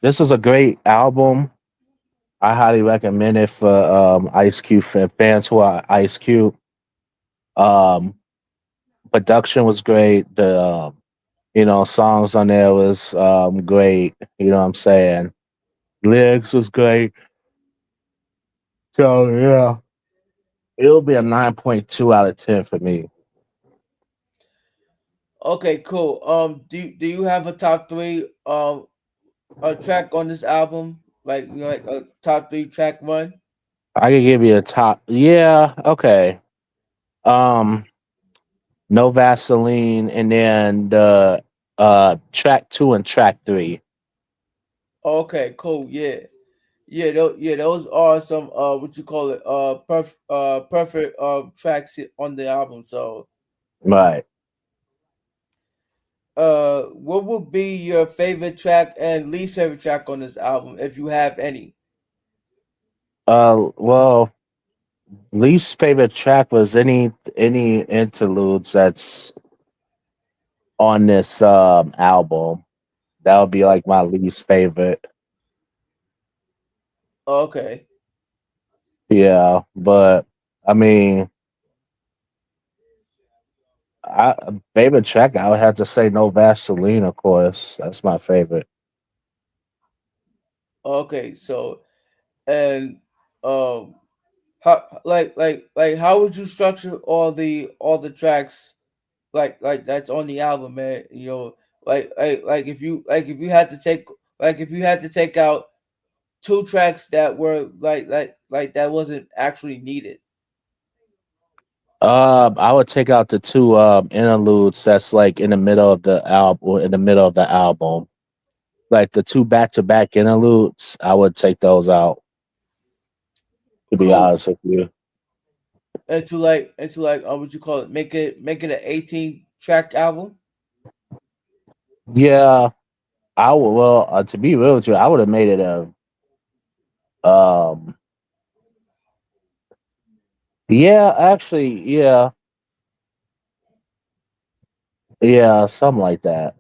Speaker 2: this is a great album. I highly recommend it for Ice Cube fans who are Ice Cube. Um, Production was great. The songs on there was great. You know what I'm saying? Lyrics was great. So yeah, it'll be a 9.2 out of 10 for me.
Speaker 1: Okay, cool. Do you have a top three a track on this album? Like like a top three track one?
Speaker 2: I could give you a top. Yeah, okay. Um, No Vaseline, and then the track 2 and track 3.
Speaker 1: Okay, cool. Yeah. Those are some what you call it perfect tracks on the album. So
Speaker 2: Right.
Speaker 1: what would be your favorite track and least favorite track on this album, if you have any?
Speaker 2: Well, least favorite track was any interludes that's on this album. That would be like my least favorite.
Speaker 1: Okay.
Speaker 2: Yeah, but I mean, I favorite track I would have to say No Vaseline, of course. That's my favorite.
Speaker 1: Okay, so and um how would you structure all the tracks like that's on the album, man? If you had to take out two tracks that were like that wasn't actually needed.
Speaker 2: I would take out the two interludes that's like in the middle of the album, in the middle of the album. Like the two back to back interludes, I would take those out, to be
Speaker 1: Cool.
Speaker 2: honest with you.
Speaker 1: And to like what you call it, make it an 18 track album.
Speaker 2: Yeah, I would, well, to be real with you, I would have made it a um yeah, actually, yeah, yeah, something like that.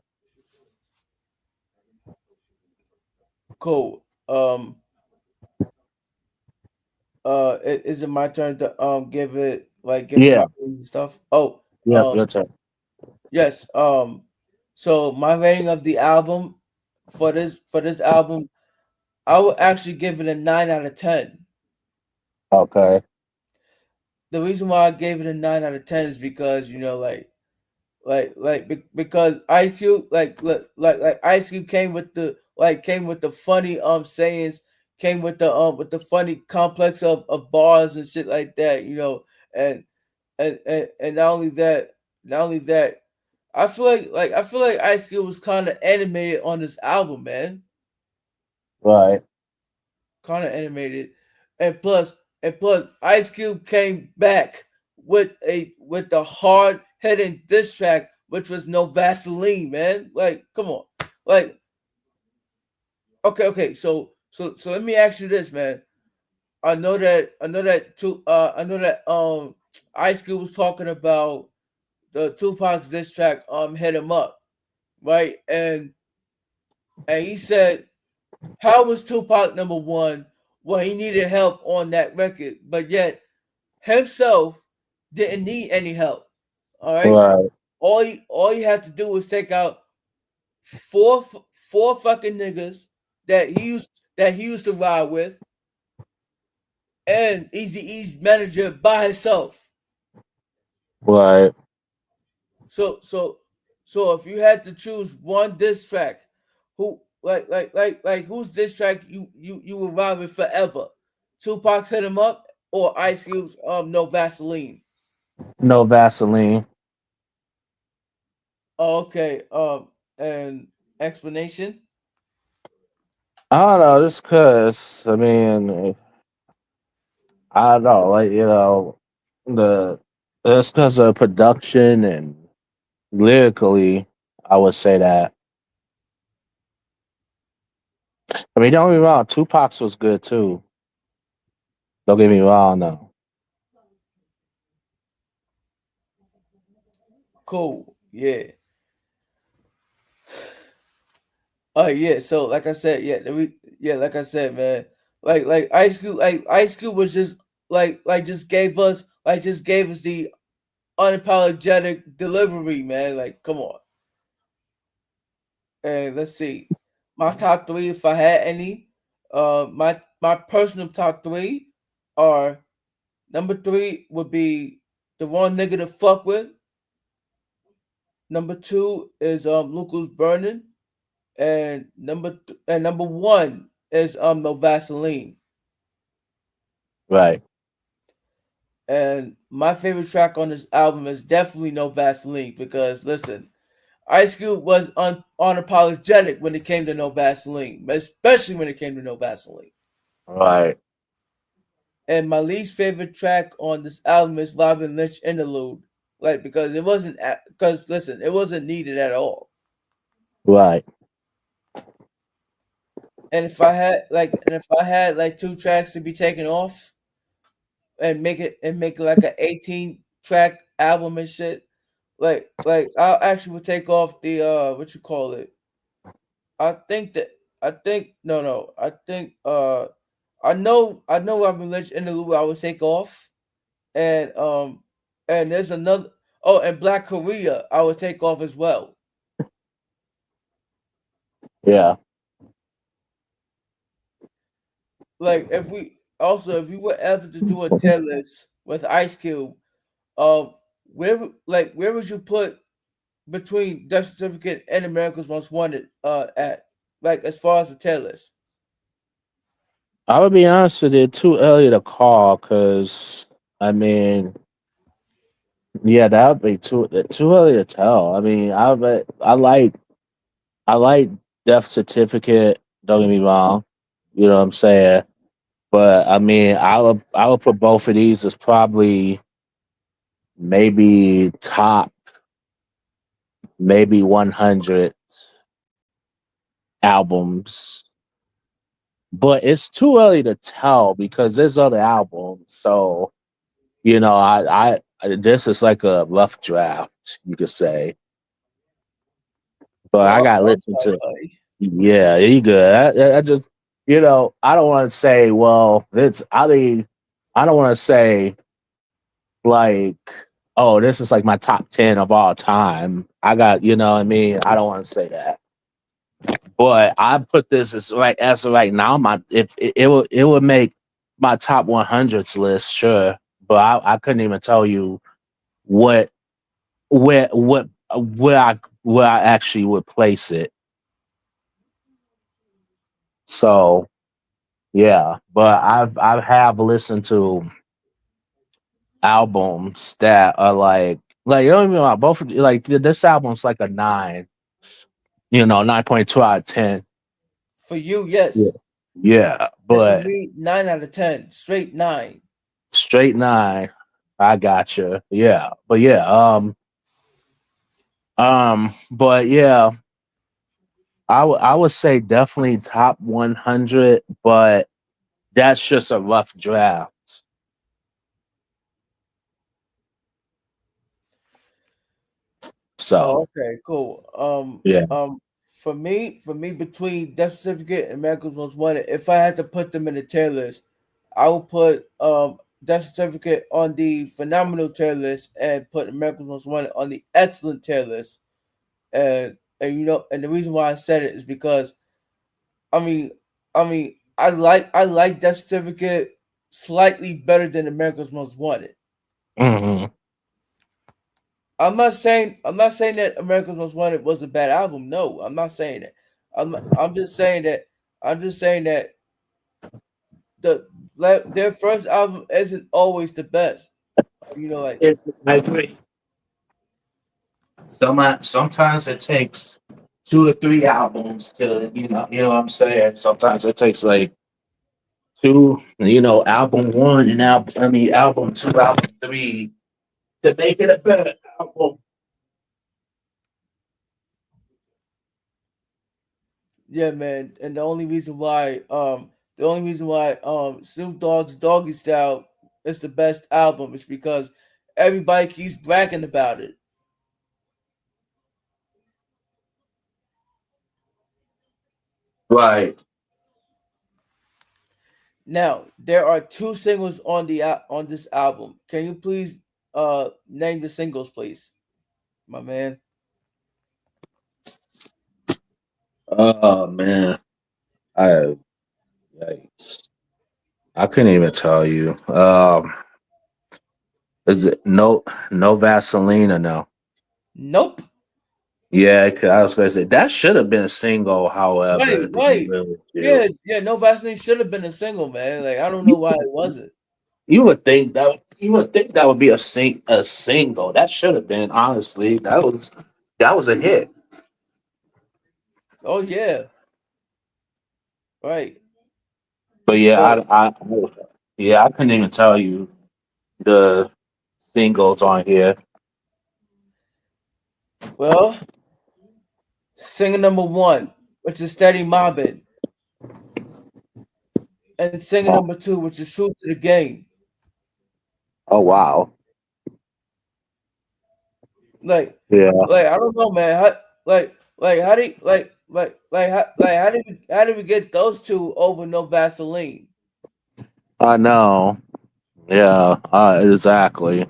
Speaker 1: Cool. Is it my turn to give it my
Speaker 2: Yeah,
Speaker 1: ratings and stuff? Oh,
Speaker 2: yep,
Speaker 1: um
Speaker 2: your turn.
Speaker 1: yes. So my rating of the album for this album, I would actually give it a 9 out of 10.
Speaker 2: Okay.
Speaker 1: The reason why I gave it a 9 out of 10 is because because Ice Cube like Ice Cube came with the funny sayings, came with the funny complex of bars and shit like that, and and not only that, I feel like Ice Cube was kind of animated on this album, man,
Speaker 2: Right.
Speaker 1: kind of animated, and plus Ice Cube came back with the hard hitting diss track, which was No Vaseline, man. Like, come on, like, okay, so let me ask you this, man. I know that Ice Cube was talking about the Tupac's diss track Hit 'Em Up, right? And he said, how was Tupac number one? Well, he needed help on that record, but yet himself didn't need any help. All right,
Speaker 2: Right.
Speaker 1: all he had to do was take out four fucking niggas that he used to ride with, and Easy E's manager by himself.
Speaker 2: Right.
Speaker 1: So so so if you had to choose one diss track, who whose diss track you would ride with forever? Tupac's Hit 'Em Up or Ice Cube's No Vaseline?
Speaker 2: No Vaseline.
Speaker 1: Oh, okay. And explanation?
Speaker 2: I don't know, just cause I mean, I don't know, like the it's because of production and lyrically, I would say that. I mean, don't get me wrong, Tupac's was good too. Don't get me wrong, though.
Speaker 1: Cool. Yeah. Yeah. So like I said, like I said, man, like Ice Cube was just just gave us the unapologetic delivery, man. Like, come on. And let's see, my top three, if I had any, my personal top three are: number three would be the wrong nigga to fuck with. Number two is Lucas Burning, and number one is No Vaseline.
Speaker 2: Right,
Speaker 1: And my favorite track on this album is definitely No Vaseline because listen, Ice Cube was unapologetic when it came to No Vaseline, especially when it came to No Vaseline.
Speaker 2: right.
Speaker 1: And my least favorite track on this album is Robin Lynch Interlude, like because because listen, it wasn't needed at all.
Speaker 2: Right.
Speaker 1: And if I had like two tracks to be taken off and make it like an 18 track album and shit, like I actually would take off the what you call it. I think that I think no, I think I know Robin Lynch Interlude I would take off, and there's another. Oh, and Black Korea I would take off as well.
Speaker 2: Yeah.
Speaker 1: Like if we were ever to do a tier list with Ice Cube, where would you put between Death Certificate and America's Most Wanted at, like, as far as the tier list?
Speaker 2: I would be honest with you, too early to call because, I mean, yeah, that would be too early to tell. I mean, I like Death Certificate. Don't get me wrong. You know what I'm saying? But I mean, I would put both of these as probably maybe top maybe 100 albums. But it's too early to tell because there's other albums. So this is like a rough draft, you could say. But I
Speaker 1: Oh,
Speaker 2: got to
Speaker 1: I'm
Speaker 2: listen
Speaker 1: sorry,
Speaker 2: to.
Speaker 1: buddy.
Speaker 2: Yeah, you good. I just, I don't want to say, well, it's, I mean, I don't want to say, like, oh, this is like my top 10 of all time. I got, you know what I mean? I don't want to say that. But I put this as of right now, my, if it would make my top 100s list, sure. But I couldn't even tell you what, where, what, where I actually would place it. So, yeah, but I have listened to albums that are like you don't even know both like this album's like a 9, 9.2 out of 10.
Speaker 1: For you,
Speaker 2: Yeah.
Speaker 1: yes.
Speaker 2: Yeah,
Speaker 1: And for
Speaker 2: but
Speaker 1: me, 9 out of 10, straight 9.
Speaker 2: straight 9. I gotcha. Yeah, but yeah, but yeah, I would say definitely top 100, but That's just a rough draft. So
Speaker 1: Oh, okay, cool.
Speaker 2: yeah.
Speaker 1: For me, between Death Certificate and America's Most Wanted, if I had to put them in a tier list, I would put Death Certificate on the phenomenal tier list and put America's Most Wanted on the excellent tier list. And and the reason why I said it is because I mean, I like Death Certificate slightly better than America's Most Wanted.
Speaker 2: Hmm.
Speaker 1: I'm not saying that America's Most Wanted was a bad album. No, I'm not saying that. I'm just saying that the their first album isn't always the best. Like
Speaker 2: I agree. Sometimes it takes 2 or 3 albums to you know what I'm saying. Sometimes it takes like two, album one and album two, album three to make it a better album.
Speaker 1: yeah, man. And the only reason why Snoop Dogg's Doggy Style is the best album is because everybody keeps bragging about it.
Speaker 2: Right.
Speaker 1: Now there are two singles on this album. Can you please name the singles, please, my man?
Speaker 2: Oh man, I yikes. I couldn't even tell you. Is it no Vaseline or no?
Speaker 1: Nope.
Speaker 2: Yeah, 'cause I was gonna say that should have been a single.
Speaker 1: Right,
Speaker 2: However, to be
Speaker 1: right.
Speaker 2: real with you,
Speaker 1: Yeah. No Vaseline should have been a single, man. Like I don't know
Speaker 2: you,
Speaker 1: why it wasn't.
Speaker 2: you would think that would be a single. That should have been honestly. That was a hit.
Speaker 1: Oh yeah, right.
Speaker 2: But yeah,
Speaker 1: But
Speaker 2: yeah, I couldn't even tell you the singles on here.
Speaker 1: well, singer number one, which is Steady Mobbin, and singer
Speaker 2: Oh,
Speaker 1: number two, which is True to the Game.
Speaker 2: oh wow.
Speaker 1: Like,
Speaker 2: Yeah,
Speaker 1: I don't know, man. How do you, how did we get those two over No Vaseline?
Speaker 2: I know. Yeah, exactly.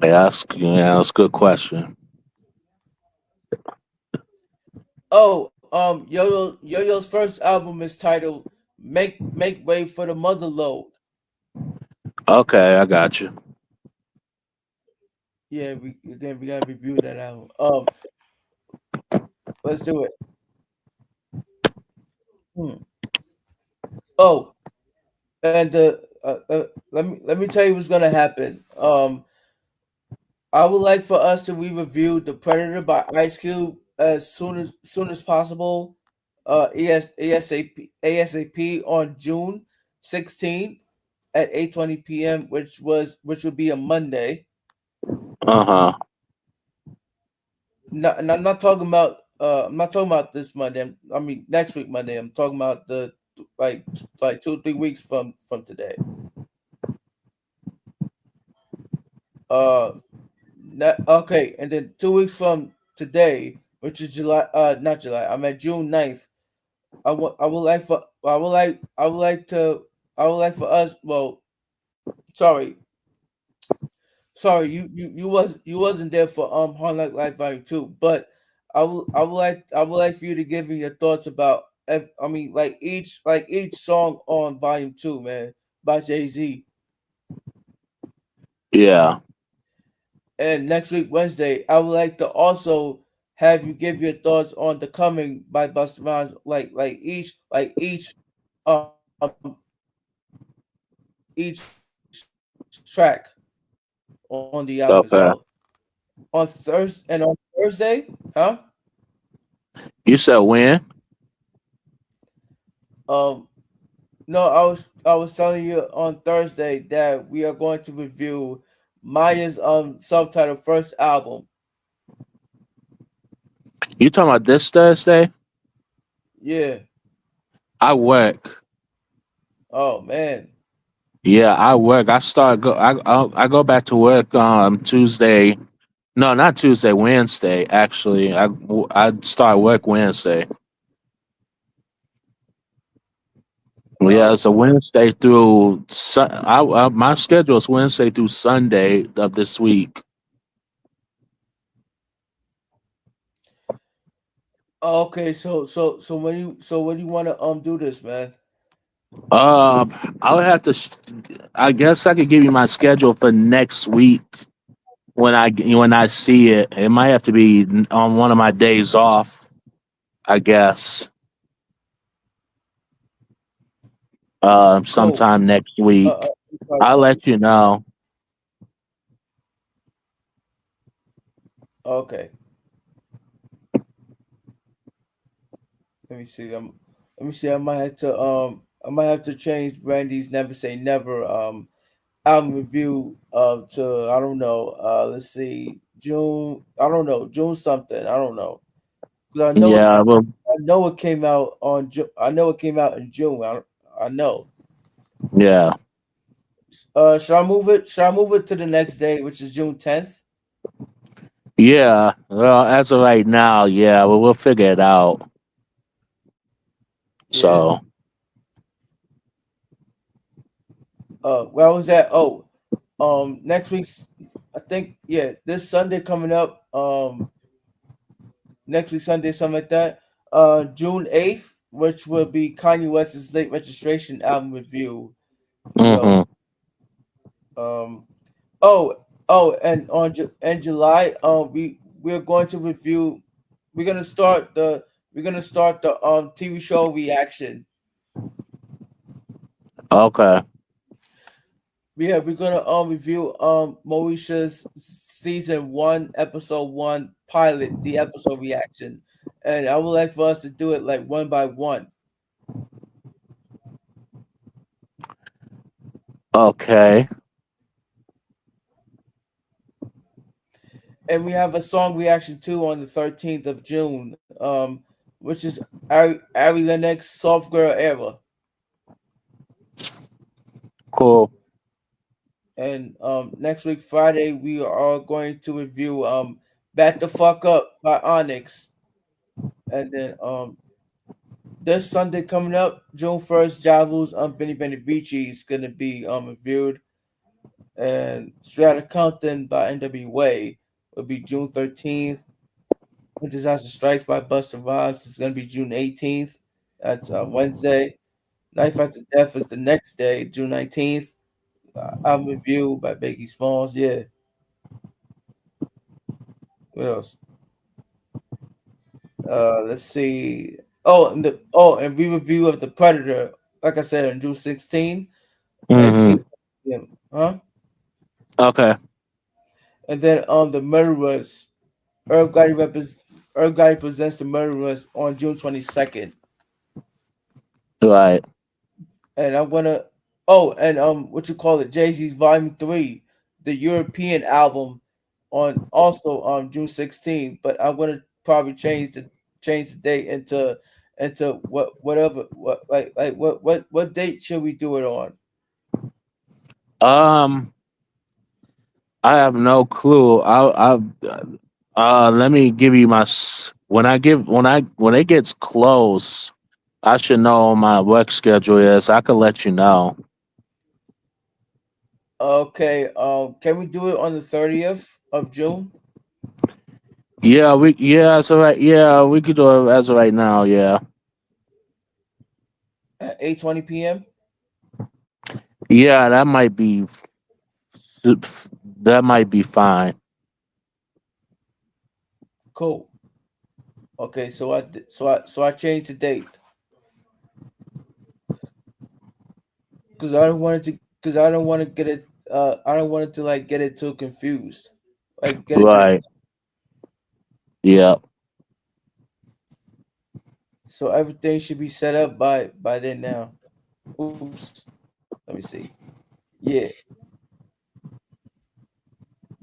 Speaker 2: That's a good question.
Speaker 1: Oh, Yo-Yo's first album is titled "Make Way for the Mother Load."
Speaker 2: Okay, I got you.
Speaker 1: Yeah, we gotta review that album. Let's do it. Hmm. Oh, and let me tell you what's gonna happen. I would like for us to re-review The Predator by Ice Cube as soon as possible. ASAP on June 16th at 8:20 p.m., which would be a Monday.
Speaker 2: Uh huh.
Speaker 1: And I'm not talking about this Monday. I mean next week Monday. I'm talking about the like like 2 or 3 weeks from today. Uh, okay, and then 2 weeks from today, which is July. Not July. I'm at June 9th. I would like for us. Well, sorry, you wasn't there for Hard Knock Life Volume 2, but I would like for you to give me your thoughts about. I mean, like each song on Volume 2, man, by Jay Z.
Speaker 2: Yeah.
Speaker 1: And next week Wednesday, I would like to also have you give your thoughts on the coming by Busta Rhymes, like each each track on the album as well.
Speaker 2: Okay.
Speaker 1: On Thursday, huh?
Speaker 2: You said when?
Speaker 1: Um, no, I was telling you on Thursday that we are going to review Maya's subtitle first album.
Speaker 2: You talking about this Thursday?
Speaker 1: Yeah.
Speaker 2: I work.
Speaker 1: Oh man.
Speaker 2: Yeah, I work. I go back to work Tuesday. No, not Tuesday. Wednesday. Actually, I start work Wednesday. Yeah,
Speaker 1: Oh.
Speaker 2: it's a Wednesday through. My schedule is Wednesday through Sunday of this week.
Speaker 1: Okay. So when you want to do this, man?
Speaker 2: Um, I would have to. I guess I could give you my schedule for next week when I see it. It might have to be on one of my days off. I guess
Speaker 1: Cool.
Speaker 2: sometime next
Speaker 1: Uh,
Speaker 2: week.
Speaker 1: uh,
Speaker 2: I'll let you know.
Speaker 1: okay. Let me see. Let me see. I might have to change Randy's Never Say Never album review to I don't know. Let's see. June. I don't know. June something. I don't know. 'Cause
Speaker 2: Yeah, well,
Speaker 1: I know it came out on. I know it came out in June. I know.
Speaker 2: yeah,
Speaker 1: Should I move it? Should I move it to the next day, which is June 10th?
Speaker 2: yeah. Well, as of right now, yeah. Well, we'll figure it out.
Speaker 1: Yeah.
Speaker 2: So,
Speaker 1: Where was that? Oh, next week's. I think yeah, this Sunday coming up. Next week Sunday, something like that. June 8th, which will be Kanye West's late registration album review. You know.
Speaker 2: hmm.
Speaker 1: Um. Oh, and in July, we're going to review. We're gonna start the TV show reaction.
Speaker 2: Okay.
Speaker 1: Yeah, we're gonna review Moesha's season 1, episode 1 pilot, the episode reaction, and I would like for us to do it like one by one.
Speaker 2: Okay.
Speaker 1: And we have a song reaction too on the 13th of June, which is Ari Lennox Soft Girl Era,
Speaker 2: Cool.
Speaker 1: and next week Friday we are going to review Back the Fuck Up by Onyx, and then this Sunday coming up, June 1st, Javu's Benny Benavici is gonna be reviewed, and Strata Compton by NWA will be June 13th. When Disaster Strikes by Busta Rhymes is gonna be June 18th. That's Wednesday. Knife After Death is the next day, June 19th. Album review by Biggie Smalls. Yeah. What else? Let's see. And we review of the Predator. Like I said, on June 16th at
Speaker 2: Hmm.
Speaker 1: 8 p.m. Huh?
Speaker 2: Okay.
Speaker 1: And then on the Murderers, Herb Gotti Herb Gotti presents the Murderers on June 22nd.
Speaker 2: Right.
Speaker 1: And I'm gonna and what you call it, Jay-Z's Volume 3, the European album on also on June 16th, but I'm gonna probably change the date into whatever what like what date should we do it on?
Speaker 2: Um, I have no clue. Let me give you when it gets close. I should know what my work schedule is. I could let you know.
Speaker 1: Okay, can we do it on the 30th of June
Speaker 2: Yeah, it's all right. Yeah, we could do it as of right now. Yeah,
Speaker 1: at 8:20 p.m.?
Speaker 2: yeah, that might be fine.
Speaker 1: Cool. Okay, so I changed the date because I don't want to get it I don't want it to like get it too confused, like get it mixed.
Speaker 2: Right. Yeah.
Speaker 1: So everything should be set up by then now. Oops, let me see. Yeah.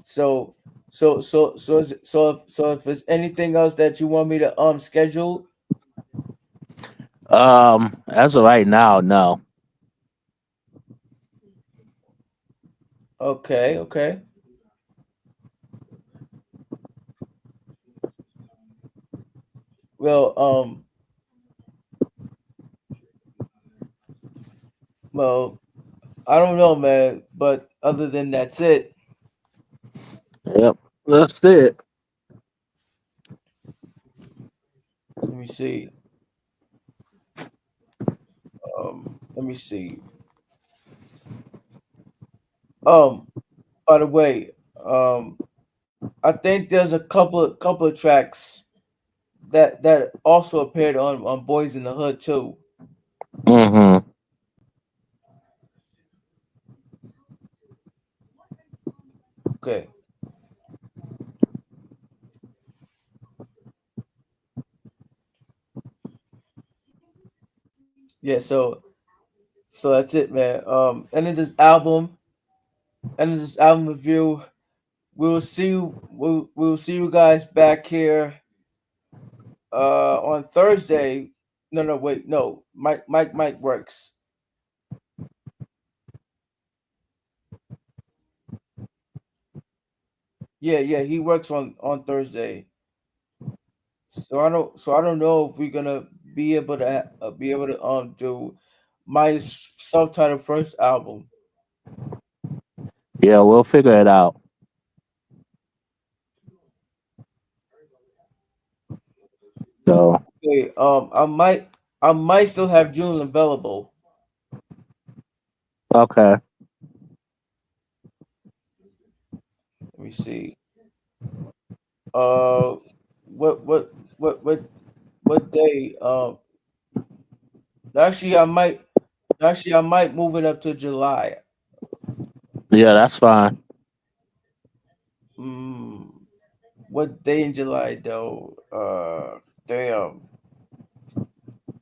Speaker 1: So so if there's anything else that you want me to schedule,
Speaker 2: As of right now, no.
Speaker 1: Okay, okay. Well, well, I don't know, man. But other than that's it.
Speaker 2: Yep, that's it.
Speaker 1: Let me see. Let me see. Um, by the way, um, I think there's a couple of tracks that also appeared on Boys in the Hood too.
Speaker 2: Mm-hmm.
Speaker 1: Okay, yeah. So that's it, man. End of this album, end of this album review. We'll see you. We'll see you guys back here on Thursday. No, no, wait, no. Mike works. Yeah, yeah, he works on Thursday. So I don't know if we're gonna be able to do my self-titled first album.
Speaker 2: Yeah, we'll figure it out. So,
Speaker 1: Okay, I might still have June available.
Speaker 2: okay.
Speaker 1: Let me see. Uh, what what what what what day? Actually, I might move it up to July.
Speaker 2: Yeah, that's fine.
Speaker 1: Mm, what day in July though? Damn.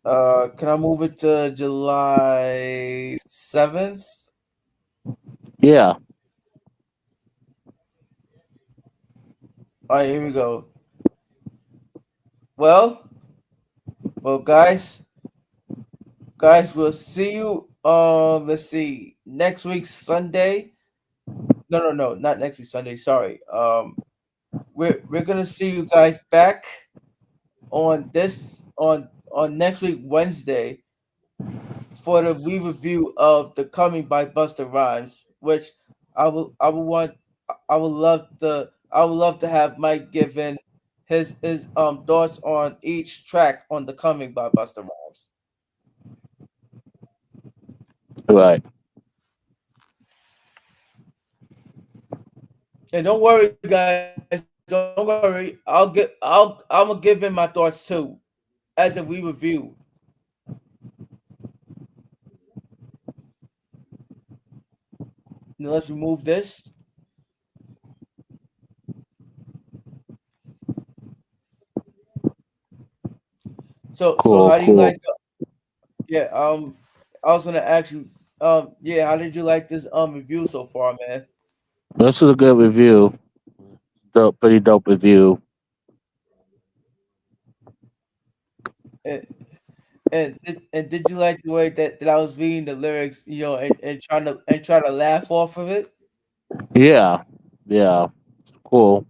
Speaker 1: Can I move it to July 7th?
Speaker 2: Yeah,
Speaker 1: All right, here we go. Well, well, guys, we'll see you. Let's see, next week Sunday. No, no, no, not next week Sunday. Sorry. We're gonna see you guys back on this on next week Wednesday for the re-review of The Coming by Buster Rhymes, which I would love to have Mike given his thoughts on each track on The Coming by Buster Rhymes.
Speaker 2: right.
Speaker 1: And don't worry, guys, don't worry. I'm gonna give him my thoughts too as a re-review. Now let's remove this. So
Speaker 2: Cool,
Speaker 1: how do you
Speaker 2: cool.
Speaker 1: like? Yeah. I was gonna ask you. Yeah. How did you like this review so far, man?
Speaker 2: This is a good review. Dope, pretty dope review.
Speaker 1: And and did you like the way that I was reading the lyrics, and trying to laugh off of it?
Speaker 2: Yeah, yeah, cool.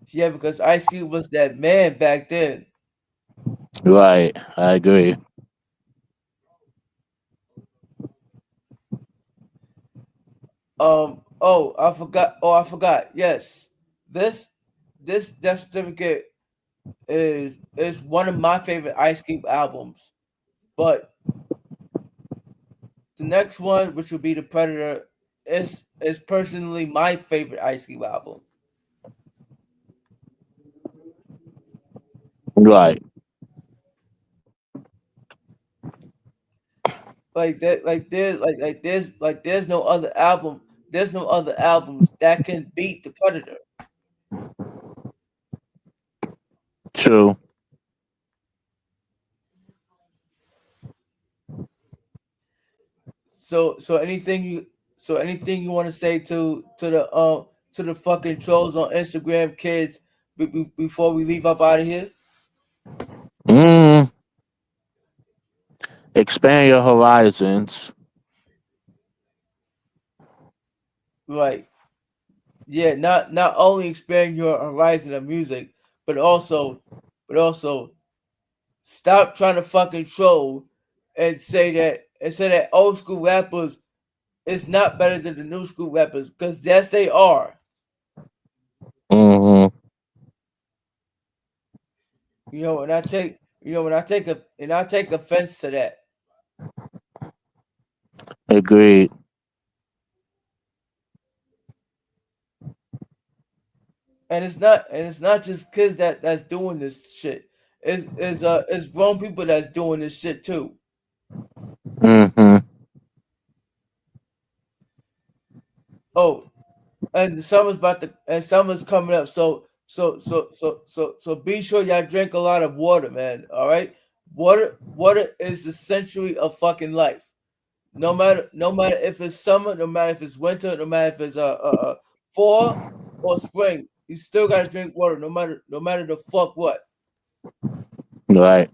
Speaker 1: Yeah, because Ice Cube was that man back then.
Speaker 2: Right, I agree.
Speaker 1: Oh, I forgot. Yes, this this death certificate is one of my favorite Ice Cube albums. But the next one, which will be the Predator, is personally my favorite Ice Cube album.
Speaker 2: Right,
Speaker 1: Like that, there's no other album. There's no other albums that can beat the Predator.
Speaker 2: true.
Speaker 1: So anything you want to say to the fucking trolls on Instagram, kids, before we leave up out of here?
Speaker 2: Mm, expand your horizons.
Speaker 1: Like, yeah, not only expand your horizon of music, but also, but also stop trying to fucking troll and say that old school rappers is not better than the new school rappers, because yes they are.
Speaker 2: Mm-hmm.
Speaker 1: You know, and I take when I take a and I take offense to that.
Speaker 2: Agreed.
Speaker 1: And it's not just kids that's doing this shit. It's grown people that's doing this shit too.
Speaker 2: Mm-hmm.
Speaker 1: Oh, and the summer's about to and summer's coming up. So be sure y'all drink a lot of water, man. All right, water is the century of fucking life. No matter if it's summer, no matter if it's winter, no matter if it's fall or spring, you still gotta drink water. No matter the fuck what.
Speaker 2: Right.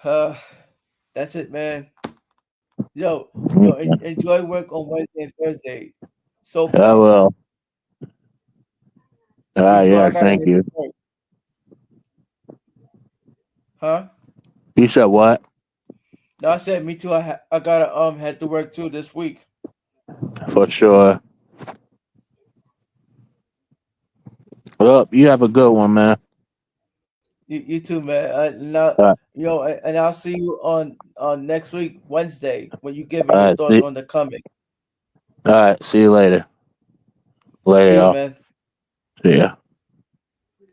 Speaker 1: Uh, that's it, man.
Speaker 2: Okay.
Speaker 1: Enjoy work on Wednesday and Thursday. So
Speaker 2: I
Speaker 1: far,
Speaker 2: will. All
Speaker 1: me
Speaker 2: right.
Speaker 1: too. I
Speaker 2: Yes.
Speaker 1: gotta
Speaker 2: Thank
Speaker 1: head to
Speaker 2: you.
Speaker 1: work, huh?
Speaker 2: You said what?
Speaker 1: No, I said me too. I gotta head to work too this week.
Speaker 2: For sure. Well, you have a good one, man.
Speaker 1: You too, man. Now,
Speaker 2: All right.
Speaker 1: and I'll see you on next week Wednesday when you give me
Speaker 2: All
Speaker 1: your
Speaker 2: right.
Speaker 1: thoughts
Speaker 2: See.
Speaker 1: on the comic.
Speaker 2: All right. See you later. Later,
Speaker 1: See you,
Speaker 2: y'all.
Speaker 1: man.
Speaker 2: See ya.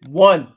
Speaker 1: One.